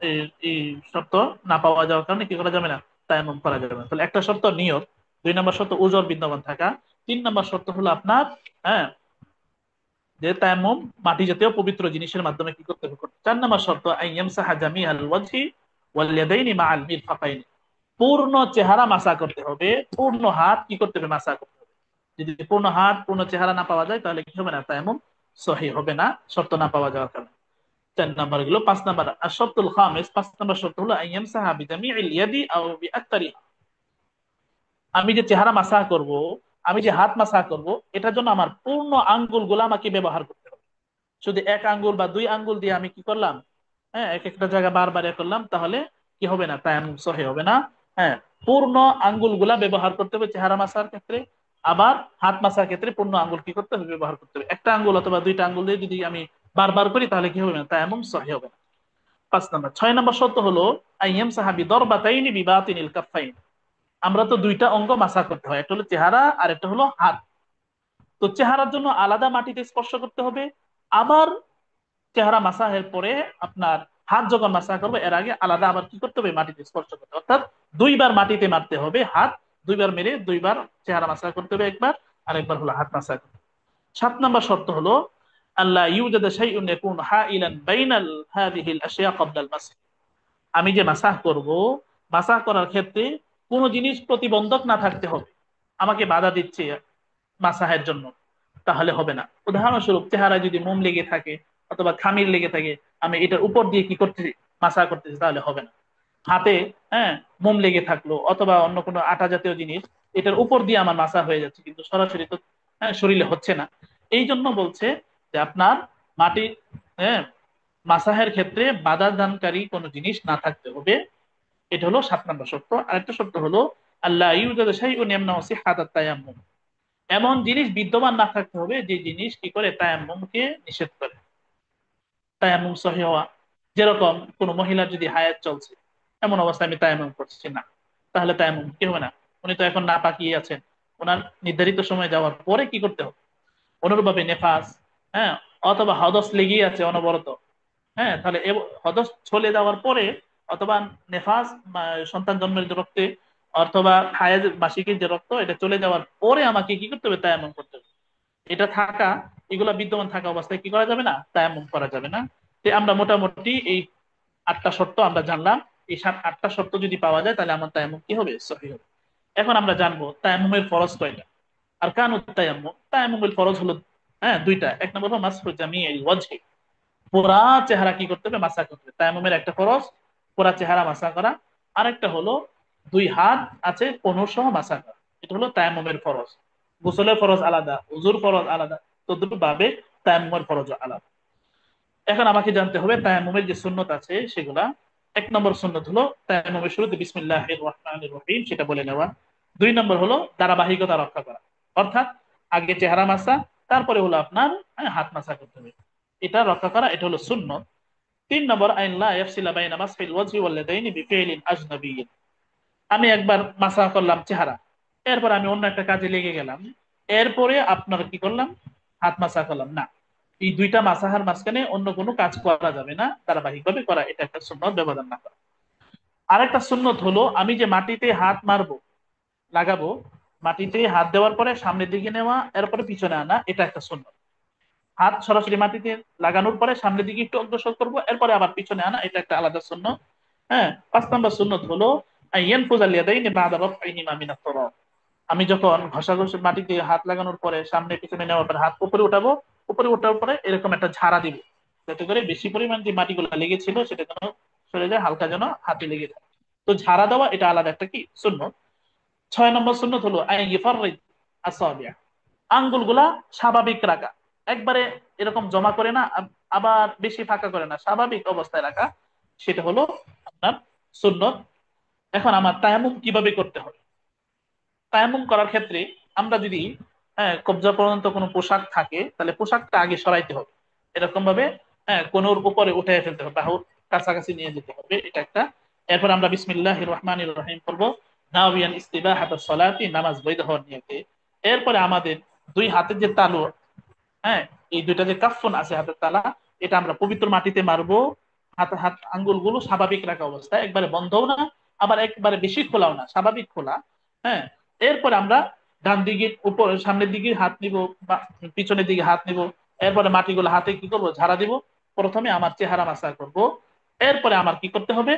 S1: এই শর্ত না পাওয়া যাওয়ার কারণে কি করা যাবে না, তায়াম্মুম করা যাবে না। তাহলে একটা শর্ত নিয়ত, 2 নম্বর শর্ত উযর বিদ্যমান থাকা, 3 নম্বর শর্ত হলো আপনার, হ্যাঁ, যে তায়াম্মুম মাটি জাতীয় পবিত্র জিনিসের মাধ্যমে কি করতে হবে। 4 নম্বর শর্ত, আইয়ামসাহা জামিআল ওয়াজহি ওয়াল ইয়াদাইনি মাআল মিরফাকাইনি। পূর্ণ চেহারা মাসা করতে হবে, পূর্ণ হাত কি করতে হবে, মাসা করতে হবে। যদি পূর্ণ হাত পূর্ণ চেহারা না পাওয়া যায় তাহলে কি হবে না, তায়াম্মুম সহিহ হবে না, শর্ত না পাওয়া যাওয়ার কারণে। 4 নম্বর গেল। 5 নম্বর আর শর্তুল খামিস, 5 নম্বর শর্ত হলো আইয়ামসাহা বিজামিইল ইয়াদি আও বিআকতারিহা। আমি যে চেহারা মাসা করব, আমি যে হাত মাসা করব, এটার জন্য আমার পূর্ণ আঙ্গুল গুলা আমাকে ব্যবহার করতে হবে। শুধু এক আঙ্গুল বা দুই আঙ্গুল দিয়ে আমি কি করলাম, হ্যাঁ, এক একটা জায়গা বারবার করলাম, তাহলে কি হবে না, তায়াম্মুম সহিহ হবে না। হ্যাঁ, পূর্ণ আঙ্গুল গুলা ব্যবহার করতে হবে চেহারা মাসার ক্ষেত্রে, আবার হাত মাসার ক্ষেত্রে পূর্ণ আঙ্গুল কি করতে হবে, ব্যবহার করতে হবে। একটা আঙ্গুল অথবা দুইটা আঙ্গুল দিয়ে যদি আমি বারবার করি তাহলে কি হবে না, তায়াম্মুম সহিহ হবে না। 5 নম্বর। 6 নম্বর শর্ত হলো আইয়াম সাহাবি দরবাতাইনি বিবাতিনিল কাফাইন। আমরা তো দুইটা অঙ্গ মাসা করতে হয়, একটা হলো চেহারা আর একটা হলো হাত। তো চেহারার জন্য আলাদা মাটিতে স্পর্শ করতে হবে, আবার চেহারা মাসাহের পরে আপনার হাত যখন মাসা করবো এর আগে আলাদা আবার কি করতে হবে, মাটিতে স্পর্শ করতে হবে। অর্থাৎ দুইবার মাটিতে মারতে হবে, হাত দুইবার মেরে দুইবার চেহারা মাসা করতে হবে, একবার আর একবার হলো হাত মাসা করতে হবে। 7 নম্বর শর্ত হলো আল্লাহ ইউজাদা শাইউন ইয়াকুন হাইলান বাইনাল হাযিহিল আশিয়া ক্বাবলাল মাসহ। আমি যে মাসাহ করব, মাসাহ করার ক্ষেত্রে কোনো জিনিস প্রতিবন্ধক না থাকতে হবে, আমাকে বাধা দিচ্ছে মাসাহের জন্য, তাহলে হবে না। উদাহরণস্বরূপ চেহারায় যদি মোম লেগে থাকে অথবা খামির লেগে থাকে, আমি এটার উপর দিয়ে কি করতেছি, মাসা করতেছি, তাহলে হবে না। হাতে, হ্যাঁ, মোম লেগে থাকলো অথবা অন্য কোনো আটা জাতীয় জিনিস, এটার উপর দিয়ে আমার মাসা হয়ে যাচ্ছে কিন্তু সরাসরি তো, হ্যাঁ, শরীরে হচ্ছে না। এই জন্য বলছে যে আপনার মাটি, হ্যাঁ, মাসাহের ক্ষেত্রে বাধা দানকারী কোনো জিনিস না থাকতে হবে। এটা হলো 7 নম্বর শর্ত। আরেকটা শর্ত হলো আল্লাহ ইউজাদু শাইউন ইয়ামনাউ সিহহাতাত তায়াম্মুম। এমন জিনিস বিদ্যমান না থাকতে হবে যে জিনিস কি করে তায়াম্মুমকে নিষেধ করে, তায়াম্মুম সহিহ হওয়া। যেরকম কোন মহিলার যদি হায়াত চলছে, এমন অবস্থায় আমি তায়াম্মুম করছি না, তাহলে তায়াম্মুম কি হবে না, উনি তো এখন না পাকিয়ে আছেন, ওনার নির্ধারিত সময় যাওয়ার পরে কি করতে হবে। অনুরূপভাবে নেফাস, হ্যাঁ, অথবা হদস লেগেই আছে অনবরত, হ্যাঁ, তাহলে হদস চলে যাওয়ার পরে, অথবা নেফাস সন্তান জন্মের যে রক্তে, অথবা হায়েজ মাসিকের যে রক্ত, এটা চলে যাওয়ার পরে আমাকে কি করতে হবে? তায়াম্মুম করতে হবে। এটা থাকা, এগুলা বিদ্যমান থাকা অবস্থায় কি করা যাবে না? তায়াম্মুম করা যাবে না। তো আমরা মোটামুটি এই 8টা শর্ত আমরা জানলাম। এই 8টা শর্ত যদি পাওয়া যায় তাহলে আমার তায়াম্মুম কি হবে? সহিহ হবে। এখন আমরা জানবো তায়াম্মুমের ফরজ কয়টা। আর কানুত তায়াম্মুম, তায়াম্মুমের ফরজ হলো দুইটা। এক নম্বর হলো মাসহু জামিল ওয়াজহি, পুরা চেহারা কি করতে হবে? মাসা করতে হবে। তায়াম্মুমের একটা ফরজ পুরা চেহারা মাসা করা। আরেকটা হলো দুই হাত আছে কনুর সহ মাসা করা। এটা হলো তায়াম্মুমের ফরজ। গোসলের ফরজ আলাদা, উজুর ফরজ আলাদা, তো দুটো ভাবে তায়াম্মুমের ফরজ আলাদা। এখন আমাকে জানতে হবে তায়াম্মুমের যে সুন্নত আছে সেগুলা। এক নম্বর সুন্নত হলো তায়াম্মুমের শুরুতে বিসমিল্লাহির রহমানির রহিম সেটা বলে নেওয়া। দুই নম্বর হলো ধারাবাহিকতা রক্ষা করা, অর্থাৎ আগে চেহারা মাসা, তারপরে হলো আপনার হাত মাসা করতে হবে, এটা রক্ষা করা, এটা হলো সুন্নত। তিন নম্বর আইন লা ইয়াফসিলা বাইনা মাসহিল ওয়াজহি ওয়াল ইয়াদাইনি বিফি'লিন আজনাবিয়্যিন, আমি একবার মাসা করলাম চেহারা, এরপর আমি অন্য একটা কাজে লেগে গেলাম, এরপরে আপনার কি করলাম? হাত মাসা করলাম না। এই দুইটা মাসাহার মাঝখানে অন্য কোনো কাজ করা যাবে না, ধারাবাহিকভাবে করা, এটা একটা সুন্নত, ব্যবধান না করা। আরেকটা সুন্নত হলো আমি যে মাটিতে হাত মারবো, লাগাবো, মাটিতে হাত দেওয়ার পরে সামনের দিকে নেওয়া, এরপরে পিছনে আনা, এটা একটা সুন্নত। হাত সরাসরি মাটিতে লাগানোর পরে সামনের দিকে একটু অগ্রসর করবো, এরপরে আবার পিছনে আনা, এটা একটা আলাদা সুন্নত। হ্যাঁ, 5 নম্বর সুন্নত হলো ইয়ানফুযাল ইয়াদাইনি বা'দা রাফইহিমা মিনাত তুরাব, আমি যখন ঘষাঘষি মাটিতে হাত লাগানোর পরে সামনে পিছনে নেওয়ার পরে হাত উপরে উঠাবো, উপরে ওঠার পরে এরকম একটা ঝাড়া দিব, যাতে করে বেশি পরিমাণ যে মাটিগুলো লেগেছিল সেটা যেন সরে যায়, হালকা যেন হাতে লেগে যায়। তো ঝাড়া দেওয়া এটা আলাদা একটা কি সুন্নত। 6 নম্বর সুন্নত হলো আইয়ুফাররিদ আসাবিয়া, আঙ্গুলগুলা স্বাভাবিক রাখা, একবারে এরকম জমা করে না, আবার বেশি ফাঁকা করে না, স্বাভাবিক অবস্থায় রাখা, সেটা হলো আপনার সুন্নত। এখন আমার তায়াম্মুম কিভাবে করতে হবে? তায়াম্মুম করার ক্ষেত্রে আমরা যদি কবজা পর্যন্ত কোনো পোশাক থাকে তাহলে পোশাকটা আগে সরাইতে হবে, এরকম ভাবে কোনোর উপরে উঠে ফেলতে হবে, বাহুর কাছাকাছি নিয়ে যেতে হবে, এটা একটা। এরপর আমরা বিসমিল্লাহির রহমানির রহিম করবো, নাওয়িয়ান ইস্তিবাহাতাস সালাতি, নামাজ বৈধ হওয়ার নিয়তে। এরপরে আমাদের দুই হাতের যে তালু, হ্যাঁ, এই দুইটা যে কাফন আছে হাতের তালা, এটা আমরা পবিত্র মাটিতে মারবো। হাত হাত আঙ্গুলগুলো স্বাভাবিক রাখা অবস্থায়, একবারে বন্ধও না, আবার একবারে বেশি খোলাও না, স্বাভাবিক খোলা। হ্যাঁ, এরপরে আমরা ডান দিকে উপর সামনের দিকে হাত নিব, বা পিছনের দিকে হাত নিব। এরপরে মাটিগুলো হাতে কি করবো? ঝাড়া দিব। প্রথমে আমার চেহারা মাসা করব, এরপরে আমার কি করতে হবে?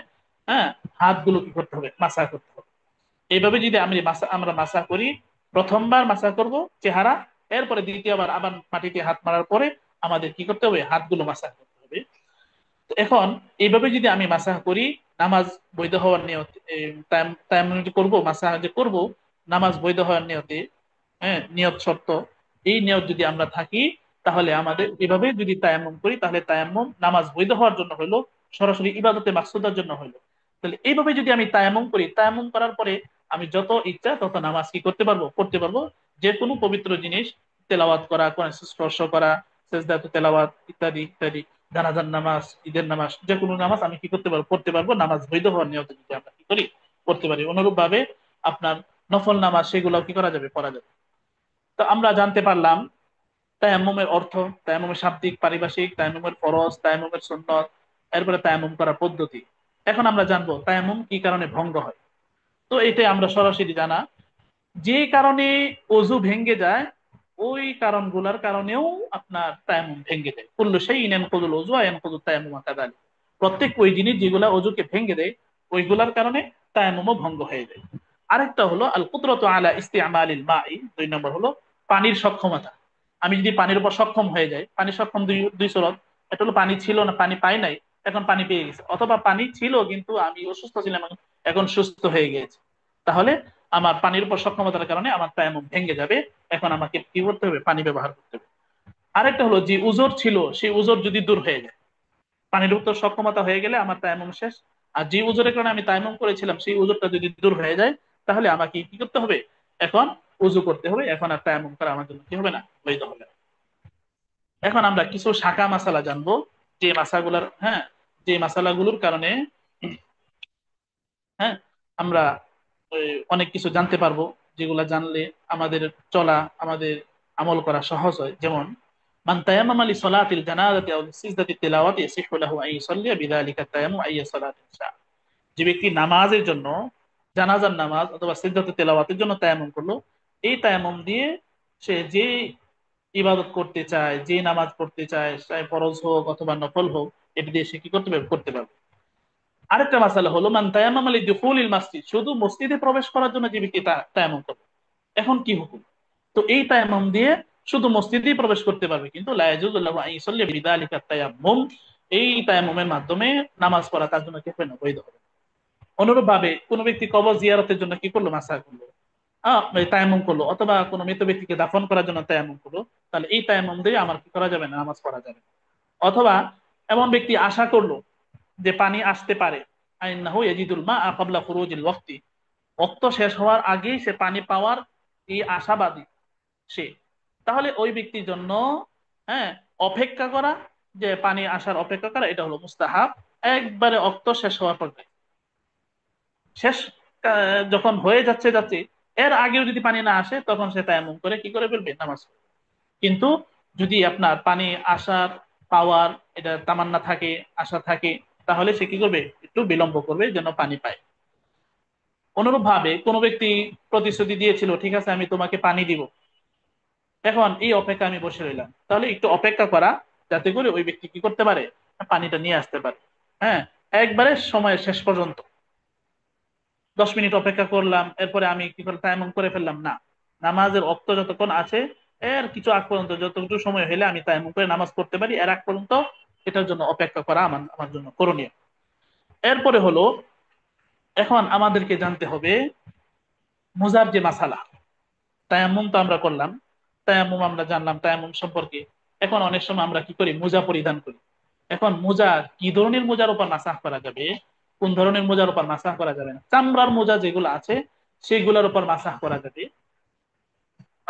S1: হ্যাঁ, হাতগুলো কি করতে হবে? মাসা করতে হবে। এইভাবে যদি আমরা মাসা করি, প্রথমবার মাসা করব চেহারা, এরপরে দ্বিতীয়বার আবার মাটিতে হাত মারার পরে আমাদের কি করতে হবে? হাতগুলো মাসা করতে হবে। তো এখন এইভাবে যদি আমি মাসাহ করি, নামাজ বৈধ হওয়ার নিয়ত, তায়াম্মুম যে করবো, মাসাহ যে করব, নামাজ বৈধ হওয়ার নিয়তে, হ্যাঁ, নিয়ত শর্ত, এই নিয়ত যদি আমরা থাকি, তাহলে আমাদের এভাবে যদি তায়াম্মুম করি, তাহলে তায়াম্মুম নামাজ বৈধ হওয়ার জন্য হইলো, সরাসরি ইবাদতে মাকসুদার জন্য হইলো। তাহলে এইভাবে যদি আমি তায়াম্মুম করি, তায়াম্মুম করার পরে আমি যত ইচ্ছা তত নামাজ কি করতে পারবো? পড়তে পারবো। যে কোনো পবিত্র জিনিস তেলাওয়াত করা, কোরআন স্পর্শ করা, সেজদাতুত তেলাওয়াত, ইত্যাদি ইত্যাদি, জানাজার নামাজ, ঈদের নামাজ, যে কোনো নামাজ আমি কি করতে পারবো? পড়তে পারবো, নামাজ বৈধ হওয়ার নিয়তে যদি আমরা কি করি? পড়তে পারি। অনুরূপ ভাবে আপনার নফল নামাজ সেগুলো কি করা যাবে? পড়া যাবে। তো আমরা জানতে পারলাম তায়াম্মুমের অর্থ, তায়াম্মুমের শাব্দিক পারিভাষিক, তায়াম্মুমের ফরজ, তায়াম্মুমের সুন্নত, এরপরে তায়াম্মুম করার পদ্ধতি। এখন আমরা জানবো তায়াম্মুম কি কারণে ভঙ্গ হয়। তো এটাই আমরা সরাসরি জানা, যে কারণে অজু ভেঙ্গে যায়, ওই কারণগুলোর কারণেও আপনার তায়াম্মুম ভেঙ্গে যায়। কুল্লু শাইইন ইয়ানকুদুল ওযু ওয়া ইয়ানকুদুত তায়াম্মুম কাযালিক, প্রত্যেক ওই জিনিস যেগুলা অজুকে ভেঙ্গে দেয়, ওইগুলার কারণে তায়াম্মুমও ভঙ্গ হয়ে যায়। আরেকটা হলো আল কুদরাতু আলা ইস্তিমালিল মাই, 2 নম্বর হলো পানির সক্ষমতা। আমি যদি পানির উপর সক্ষম হয়ে যাই, পানি সক্ষম দুই দুই সুরত। একটা হলো পানি ছিল না, পানি পাই নাই, এখন পানি পেয়ে গেছে, অথবা পানি ছিল কিন্তু আমি অসুস্থ ছিলাম, এখন সুস্থ হয়ে গেছে, তাহলে আমার পানির উপর সক্ষমতার কারণে আমার তায়াম্মুম ভেঙে যাবে। এখন আমাকে কি করতে হবে? পানি ব্যবহার করতে হবে। আরেকটা হলো যে উজর ছিল, সেই উজর যদি দূর হয়ে যায়, পানির উপর সক্ষমতা হয়ে গেলে আমার তায়াম্মুম শেষ। আর যে উজরের কারণে আমি তায়াম্মুম করেছিলাম সেই উজরটা যদি দূর হয়ে যায়, তাহলে আমাকে কি করতে হবে? এখন উজু করতে হবে। এখন আর তায়াম্মুম করা আমার জন্য কি হবে না? বৈধ হবে না। এখন আমরা কিছু শাখা মাসালা জানবো, যে মাসাগুলার, হ্যাঁ, যে মাসালাগুলোর কারণে, হ্যাঁ, আমরা অনেক কিছু জানতে পারবো, যেগুলা জানলে আমাদের চলা, আমাদের আমল করা সহজ হয়। যেমন মান তায়াম্মামা লিসসালাতিল জানাজাতি আও লিসিজদাতি তিলাওয়াতি ইয়াসিহু লাহু আন ইউসাল্লি বিযালিকা তায়াম্মুম আইয়া সালাতিন শা। যে ব্যক্তি নামাজের জন্য, জানাজার নামাজ অথবা সিজদাতুত তিলাওয়াতের জন্য তায়াম্মুম করলো, এই তায়াম্মুম দিয়ে সে যে ইবাদত করতে চায়, যে নামাজ পড়তে চায়, চাই ফরজ হোক অথবা নফল হোক, এটা দিয়ে সে কি করতে পারবে। আরেকটা মাসালা হলো মান তায়াম্মামা লিদুখুলিল মাসজিদ, শুধু মসজিদে প্রবেশ করার জন্য যে ব্যক্তি তায়াম্মুম করবে, এখন কি হুকুম? তো এই তায়াম্মুম দিয়ে শুধু মসজিদেই প্রবেশ করতে পারবে, কিন্তু লা ইয়াজুজু লাহু আন ইউসাল্লি বিযালিকা তায়াম্মুম, এই তায়াম্মুমের মাধ্যমে নামাজ পড়া তার জন্য কি হবে না, বৈধ হবে। অনুরূপ ভাবে কোন ব্যক্তি কবর জিয়ারতের জন্য কি করলো, মাসা করলো, তায়াম্মুম করলো, অথবা কোনো মৃত ব্যক্তিকে দাফন করার জন্য তায়াম্মুম করলো, তাহলে এই তায়াম্মুম দিয়ে আমার কি করা যাবে না, নামাজ পড়া যাবে। অথবা এমন ব্যক্তি আশা করলো যে পানি আসতে পারে, আইন্নাহু ইয়াজিদুল মা ক্বাবলা খুরুজিল ওয়াক্তি, ওয়াক্ত শেষ হওয়ার আগেই সে পানি পাওয়ার এই আশাবাদী সে, তাহলে ওই ব্যক্তির জন্য, হ্যাঁ, অপেক্ষা করা, যে পানি আসার অপেক্ষা করা, এটা হলো মুস্তাহাব। একবারে ওয়াক্ত শেষ হওয়ার পর, শেষ যখন হয়ে যাচ্ছে যাচ্ছে, এর আগেও যদি পানি না আসে, তখন সে তায়াম্মুম করে কি করে ফেলবে, নামাজ পড়বে। কিন্তু যদি আপনার পানি আসার পাওয়ার এটা তামান্না থাকে, আশা থাকে, তাহলে সে কি করবে, একটু বিলম্ব করবে যেন পানি পায়। অনুরূপ ভাবে কোনো ব্যক্তি প্রতিশ্রুতি দিয়েছিল, ঠিক আছে আমি তোমাকে পানি দিব, এখন এই অপেক্ষা আমি বসে রইলাম, তাহলে একটু অপেক্ষা করা, যাতে করে ওই ব্যক্তি কি করতে পারে, পানিটা নিয়ে আসতে পারে। হ্যাঁ, একবারে সময়ের শেষ পর্যন্ত 10 মিনিট অপেক্ষা করলাম, এরপরে আমি কি করে তায়াম্মুম করে ফেললাম, না, নামাজের অক্ত যতক্ষণ আছে, এর কিছু আগ পর্যন্ত যতটুকু সময় হলে আমি তায়াম্মুম করে নামাজ পড়তে পারি, এর আগ পর্যন্ত এটার জন্য অপেক্ষা করা আমার আমার জন্য করণীয়। এরপরে হলো, এখন আমাদেরকে জানতে হবে মুজার যে মাসালা। তায়াম্মুম তো আমরা করলাম, তায়াম্মুম আমরা জানলাম তায়াম্মুম সম্পর্কে। এখন অনেক সময় আমরা কি করি, মোজা পরিধান করি। এখন মোজা, কি ধরনের মোজার উপর মাসাহ করা যাবে, কোন ধরনের মোজার উপর মাসাহ করা যাবে না, চামড়ার মোজা যেগুলো আছে সেগুলোর উপর মাসাহ করা যাবে।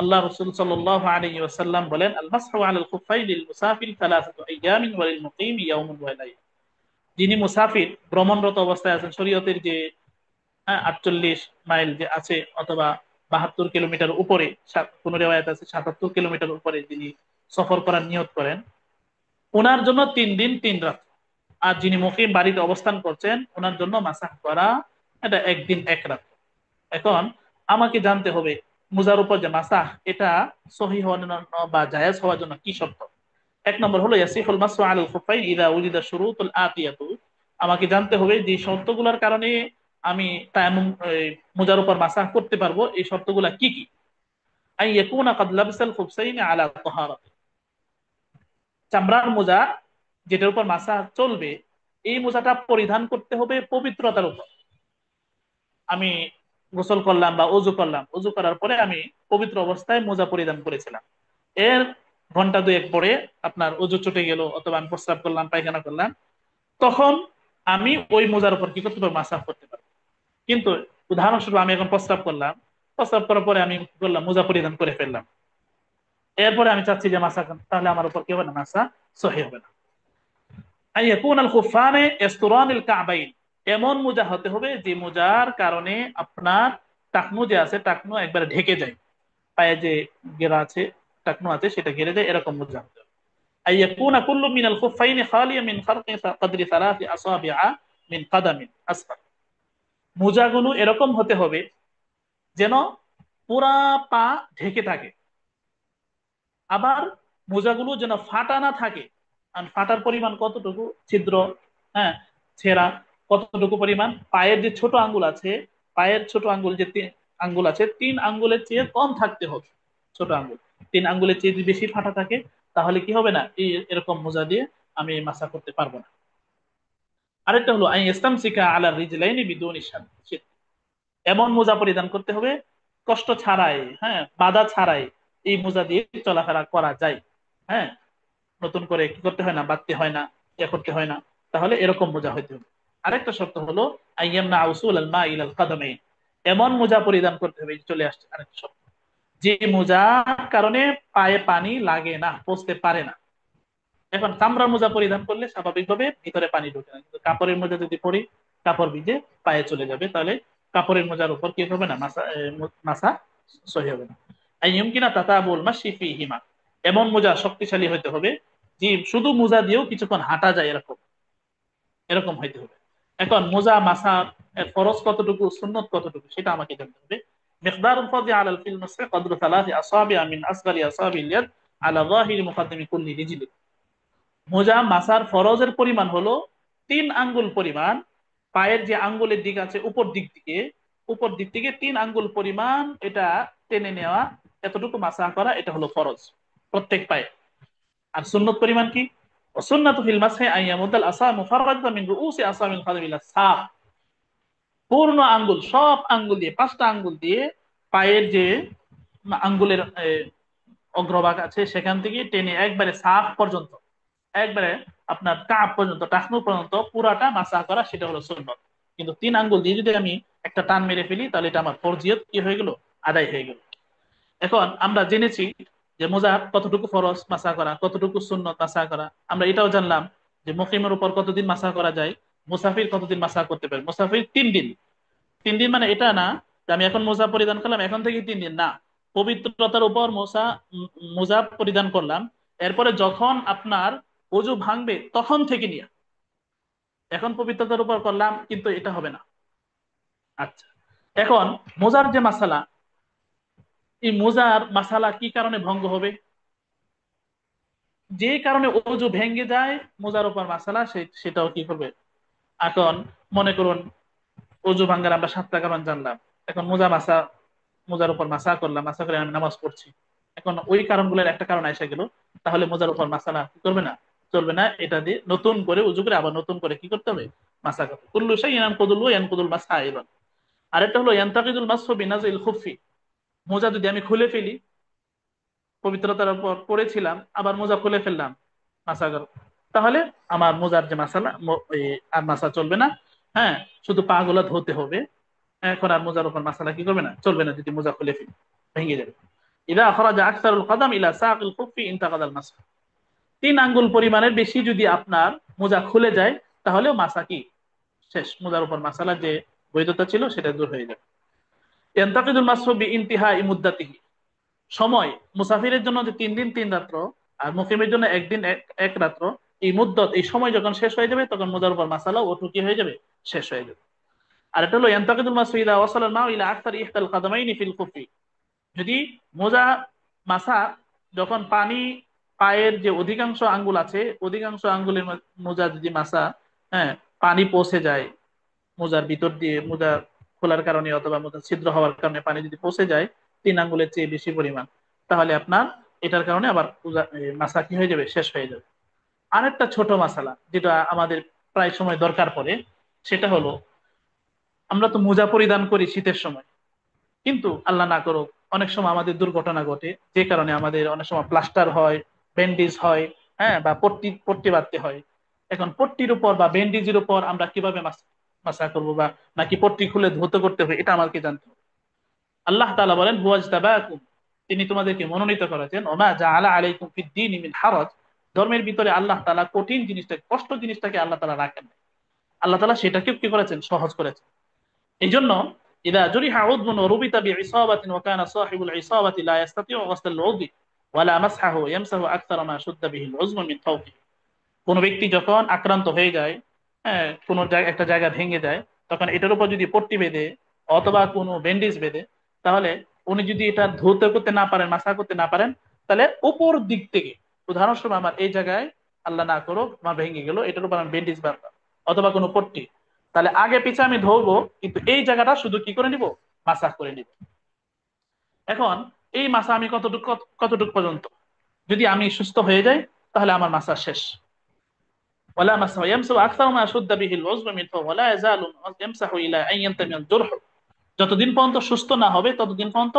S1: আল্লাহ রাসূল সাল্লাল্লাহু আলাইহি ওয়াসাল্লাম বলেন, আল মাসহু আলাল খুফাইন লিল মুসাফির সালাসাতু আইয়ামিন ওয়া লিল মুকিম ইয়াওমুন ওয়া লাইলা। যিনি মুসাফির, ভ্রমণরত অবস্থায় আছেন, শরীয়তের যে 48 মাইল যে আছে, অথবা 72 কিলোমিটার উপরে, কোন রিওয়ায়াত আছে 77 কিলোমিটার উপরে যিনি সফর করার নিয়ত করেন, ওনার জন্য 3 দিন 3 রাত। আর যিনি মুকিম, বাড়িতে অবস্থান করছেন, ওনার জন্য মাসাহ করা এটা 1 দিন 1 রাত। এখন আমাকে জানতে হবে মুজার উপর যে মাসাহ, এটা সহিহ হওয়ার জন্য বা জায়েজ হওয়ার জন্য কি শর্ত। 1 নম্বর হলো ইয়াসিহুল মাসু আলাল খুফাইন ইযা উজিদা শুরুতুল আতিয়াতু, আমাকে জানতে হবে যে শর্তগুলোর কারণে আমি তায়াম্মুম, মুজার উপর মাসাহ করতে পারবো, এই শর্তগুলা কি কি। আই ইয়াকুনা ক্বাদ লাবসাল খুফসাইন আলা তাহারাত, চামড়ার মোজা যেটার উপর মাসাহ চলবে, এই মোজাটা পরিধান করতে হবে পবিত্রতার উপর। আমি গোসল করলাম বা অজু করলাম, অজু করার পরে আমি পবিত্র অবস্থায় মোজা পরিধান করেছিলাম, এর ঘন্টা দুয়েক পরে আপনার অজু চটে গেল, অথবা আমি প্রস্রাব করলাম, পায়খানা করলাম, তখন আমি ওই মোজার উপর কি করতে পারবো, মাসাহ করতে পারবো। কিন্তু উদাহরণস্বরূপ আমি এখন প্রস্রাব করলাম, প্রস্রাব করার পরে আমি কি করলাম, মোজা পরিধান করে ফেললাম, এরপরে আমি চাচ্ছি যে মাসা খান, তাহলে আমার উপর কি হবে না, মাসা সহি হবে না। আই ইয়াকুন আল খুফানে ইস্তুরানিল কাবাইন, এমন মোজা হতে হবে যে মোজার কারণে আপনার টাকনু যে আছে, টাকনু একবার ঢেকে যায়, পায়ে যে গেরা আছে, টাকনু আছে, সেটা ঘিরে যায়, এরকম মোজা হতে হবে। আই ইয়াকুনা কুল্লু মিনাল খুফাইনি খালিয়া মিন খারকি কদরি সালাসি আসাবিআ মিন কাদামিন আসফাল, মোজাগুলো এরকম হতে হবে যেন পুরা পা ঢেকে থাকে, আবার মোজাগুলো যেন ফাটা না থাকে। আর ফাটার পরিমাণ কতটুকু, ছিদ্র, হ্যাঁ, ছেঁড়া কতটুকু পরিমাণ, পায়ের যে ছোট আঙ্গুল আছে, পায়ের ছোট আঙ্গুল যে আঙ্গুল আছে, 3 আঙ্গুলের চেয়ে কম থাকতে হবে। ছোট আঙ্গুল 3 আঙ্গুলের চেয়ে যদি বেশি ফাটা থাকে, তাহলে কি হবে না, এই এরকম মোজা দিয়ে আমি মাসা করতে পারবো না। আরেকটা হলো আই ইস্তামসিকা আলা রিজলাইনি বিদুনি শাদ, এমন মোজা পরিধান করতে হবে কষ্ট ছাড়াই, হ্যাঁ, বাধা ছাড়াই এই মোজা দিয়ে চলাফেরা করা যায়। হ্যাঁ, নতুন করে কি করতে হয় না, বাঁধতে হয় না, ইয়ে করতে হয় না, তাহলে এরকম মোজা হইতে হবে। আরেকটা শর্ত হলো আইয়ামনা আউসুল আল মা ইলাল কাদামাইন, এমন মোজা পরিধান করতে হবে, চলে আসছে আরেকটা শর্ত, যে মোজার কারণে পায়ে পানি লাগে না, পৌঁছতে পারে না। এখন চামড়ার মোজা পরিধান করলে স্বাভাবিকভাবে ভিতরে পানি ঢোকে না, কিন্তু কাপড়ের মোজা যদি পরি, কাপড় ভিজে পায়ে চলে যাবে, তাহলে কাপড়ের মোজার উপর কি হবে না, মাসা মাসা সহি হবে না। আই ইউমকিনা তাতাবুল মাশি ফিহিমা, এমন মোজা শক্তিশালী হইতে হবে যে শুধু মোজা দিয়েও কিছুক্ষণ হাঁটা যায়, এরকম এরকম হইতে হবে। এখন মোজা মাসার ফরজ কতটুকু, সুন্নত কতটুকু, সেটা আমাকে জানতে হবে। মিকদারুল ফাদলি আলাল ফিল মাসহি কদরু সালাসি আসাবিআ মিন আসগারি আসাবিল ইয়াদ আলা যাহিরি মুকাদ্দিমি কুল্লি রিজলি। মোজা মাসার ফরজের পরিমাণ হলো 3 আঙ্গুল পরিমাণ। পায়ের যে আঙ্গুলের দিক আছে উপর দিক থেকে, উপর দিক থেকে 3 আঙ্গুল পরিমাণ এটা টেনে নেওয়া, এতটুকু মাসা করা, এটা হলো ফরজ প্রত্যেক পায়ে। আর সুন্নত পরিমাণ কি? সুন্নাতু ফিল মাসহি আইয়ামুদাল আসা মুফাররাদাতান মিন রুউসি আসাবিল কাদম ইলা সাক। পূর্ণ আঙ্গুল, সব আঙ্গুল দিয়ে, 5টা আঙ্গুল দিয়ে পায়ের যে আঙ্গুলের অগ্রভাগ আছে সেখান থেকে টেনে একবারে সাক পর্যন্ত, একবারে আপনার কাপ পর্যন্ত, টাকনু পর্যন্ত পুরাটা মাসা করা, সেটা হলো সুন্নত। কিন্তু 3 আঙ্গুল দিয়ে যদি আমি একটা টান মেরে ফেলি, তাহলে এটা আমার ফরজিয়ত কি হয়ে গেল, আদায় হয়ে গেল। এখন আমরা জেনেছি যে মোজার কতটুকু ফরজ মাসা করা, কতটুকু সুন্নত মাসা করা। আমরা এটাও জানলাম যে মুকিমের উপর কতদিন মাসা করা যায়, মুসাফির কতদিন মাসা করতে পারে। মুসাফির 3 দিন। 3 দিন মানে এটা না যে আমি এখন মোজা পরিধান করলাম এখন থেকে 3 দিন না। পবিত্রতার উপর মোজা পরিধান করলাম, এরপরে যখন আপনার অজু ভাঙবে তখন থেকে নিয়ে এখন পবিত্রতার উপর করলাম, কিন্তু এটা হবে না। আচ্ছা, এখন মোজার যে মাসালা, এই মোজার মাসালা কি কারণে ভঙ্গ হবে? যে কারণে অজু ভেঙে যায়, মোজার উপর মাসালা সেটাও কি করবে। এখন মনে করুন অজু ভাঙ্গার আমরা 7টা কারণ জানলাম। এখন মোজার উপর মাসা করলাম, মাসা করে আমি নামাজ পড়ছি। এখন ওই কারণগুলোর একটা কারণ এসে গেল, তাহলে মোজার উপর মাসালা কি করবে না, চলবে না। এটা দিয়ে নতুন করে উজু করে আবার নতুন করে কি করতে হবে, মাসা করতে। কুল্লু শাইইন ইয়ানকুদুল ইয়ানকুদুল মাসা আইদান। আরেকটা হলো ইয়ানতাকিদুল মাসহু বিনাজিল খুফফি। মোজা যদি আমি খুলে ফেলি, পবিত্রতার উপর পড়েছিলাম আবার মোজা খুলে ফেললাম মাসা করো, তাহলে আমার মোজার যে মাসালা আর মাসা চলবে না। হ্যাঁ, শুধু পা গুলা ধুতে হবে। এখন আর মোজার উপর মাসালা কি করবে না, চলবে না, যদি মোজা খুলে ফেলি ভেঙে যাবে। ইদা আখরাজা আকসারুল কদম ইলা সাকিল খুফফি ইনতাকাদাল মাসহ। 3 আঙ্গুল পরিমাণের বেশি যদি আপনার মোজা খুলে যায়, তাহলে মাসা কি শেষ, মোজার উপর মাসালার যে বৈধতা ছিল সেটা দূর হয়ে যাবে। ইয়ানতাকিদুল মাসহু বিইনতিহাই মুদ্দাতিহি। সময়, মুসাফিরের জন্য যে 3 দিন 3 রাত্র, আর মুকিমের জন্য একদিন এক রাত্র, এই মুদ্দত, এই সময় যখন শেষ হয়ে যাবে, তখন মোজার উপর মাসালা ওটু কি হয়ে যাবে, শেষ হয়ে যাবে। আর এটা হলো ইয়ানতাকিদুল মাসহু ইদা ওয়াসালা আল মাউ ইলা আকতার ইহদাল কাদামাইনি ফিল খুফফি। যদি মোজা মাসা, যখন পানি পায়ের যে অধিকাংশ আঙ্গুল আছে, অধিকাংশ আঙ্গুলের মোজা যদি মাসা, হ্যাঁ, পানি পৌঁছে যায় মোজার ভিতর দিয়ে, মোজা খোলার কারণে অথবা মোজা ছিদ্র হওয়ার কারণে পানি যদি পৌঁছে যায় 3 আঙ্গুলের চেয়ে বেশি পরিমাণ, তাহলে আপনার এটার কারণে আবার মাসা কি হয়ে যাবে, শেষ হয়ে যাবে। আরেকটা ছোট মাসালা যেটা আমাদের প্রায় সময় দরকার পড়ে, সেটা হলো আমরা তো মোজা পরিধান করি শীতের সময়, কিন্তু আল্লাহ না করুক অনেক সময় আমাদের দুর্ঘটনা ঘটে, যে কারণে আমাদের অনেক সময় প্লাস্টার হয়, ব্যান্ডেজ হয়, হ্যাঁ, বা পট্টি পট্টি বাঁধতে হয়। এখন পট্টির উপর বা ব্যান্ডেজের উপর আমরা কিভাবে মাসা করবো, বা নাকি পট্টি খুলে ধৌত করতে হবে, এটা আমাকে জানতে হবে। আল্লাহ তাআলা বলেন হুয়াজতাবাকুম, তিনি তোমাদেরকে মনোনীত করেছেন, ওমা জাআলা আলাইকুম ফিদ-দীনি মিন হারাজ। ধর্মের ভিতরে আল্লাহ তাআলা কঠিন জিনিসটাকে, কষ্ট জিনিসটাকে আল্লাহ তাআলা রাখেন না। আল্লাহ তাআলা সেটাকে কি করেছেন, সহজ করেছেন। এই জন্য ইদা জুরিহা উযবুন ওয়া রুবিতা বিইসাবাতিন ওয়া কানা সাহিবুল ইসাবাতি লা ইস্তাতিউ গাসলাল উযবি ওয়ালা মাসহাহু ইয়ামসাহু আকতারা মা শুদ্দা বিহিল উযবু মিন ফাওকি। কোন ব্যক্তি যখন আক্রান্ত হয়ে যায়, হ্যাঁ, কোন একটা জায়গা ভেঙে যায়, তখন এটার উপর যদি পট্টি বেঁধে অথবা কোনো ব্যান্ডেজ বেঁধে, তাহলে উনি যদি এটা ধৌত করতে না পারেন, মাসা করতে না পারেন, তাহলে উপর দিক থেকে, উদাহরণস্বরূপ আমার এই জায়গায় আল্লাহ না করুক আমার ভেঙে গেল, এটার উপর আমি ব্যান্ডেজ বাঁধলাম অথবা কোনো পট্টি, তাহলে আগে পিছে আমি ধরবো, কিন্তু এই জায়গাটা শুধু কি করে নিব, মাসা করে নিব। এখন এই মাসা আমি কতটুকু পর্যন্ত, যদি আমি সুস্থ হয়ে যাই তাহলে আমার মাসা শেষ। ولا مسح يمسح اكثر ما شد به العضو من فوق ولا يزال يمسح الى ان ينتمي الجرح। যতদিন পর্যন্ত সুস্থ না হবে ততদিন পর্যন্ত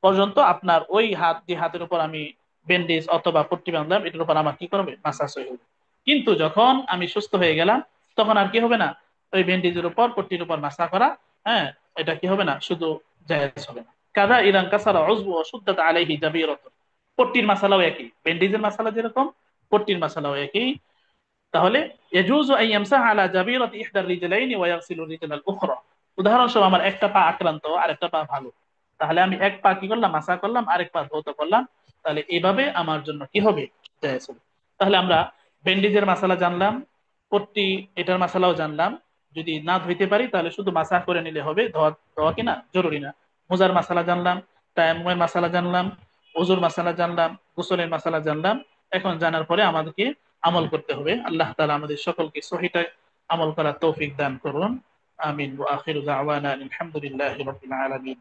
S1: পর্যন্ত আপনার ওই হাত, যে হাতের উপর আমি ব্যান্ডেজ অথবা পট্টি বাঁধলাম, এটার উপর আমার কি করবে, মাসাজ হয়ে হবে। কিন্তু যখন আমি সুস্থ হয়ে গেলাম, তখন আর কি হবে না, ওই ব্যান্ডেজের উপর পট্টির উপর মাসা করা, হ্যাঁ, এটা কি হবে না, শুধু জায়েজ হবে না। কাদা ইদান কাসারা উযবু ওয়া শুদ্দাত আলাইহি জাবিরাতুন। পট্টির মাসালাও একই, ব্যান্ডেজের মাসালা যেরকম পট্টির মাসালাও একই। তাহলে ইয়াজুজু আন ইয়ামসাহ আলা জাবিরাতি ইহদার রিজলাইনি ওয়া ইয়াগসিলু রিজলাল উখরা। উদাহরণস্বরূপ আমার একটা পা আক্রান্ত, আরেকটা পা ভালো, তাহলে আমি এক পা কি করলাম, মাসা করলাম, আরেক পা ধৌত করলাম, তাহলে এভাবে আমার জন্য কি হবে, জায়েজ হবে। তাহলে আমরা ব্যান্ডেজের মাসালা জানলাম, পট্টি এটার মাসালাও জানলাম। যদি না ধুইতে পারি তাহলে শুধু মাসাজ করে নিলে হবে, ধোয়া ধোয়া কিনা জরুরি না। মোজার মাসালা জানলাম, তায়াম্মুমের মাসালা জানলাম, ওযুর মাসালা জানলাম, গোসলের মাসালা জানলাম। এখন জানার পরে আমাদেরকে আমল করতে হবে। আল্লাহ তাআলা আমাদের সকলকে সহিটা আমল করার তৌফিক দান করুন। আমিন। ওয়া আখিরু দাওয়ানা আলহামদুলিল্লাহি রাব্বিল আলামিন।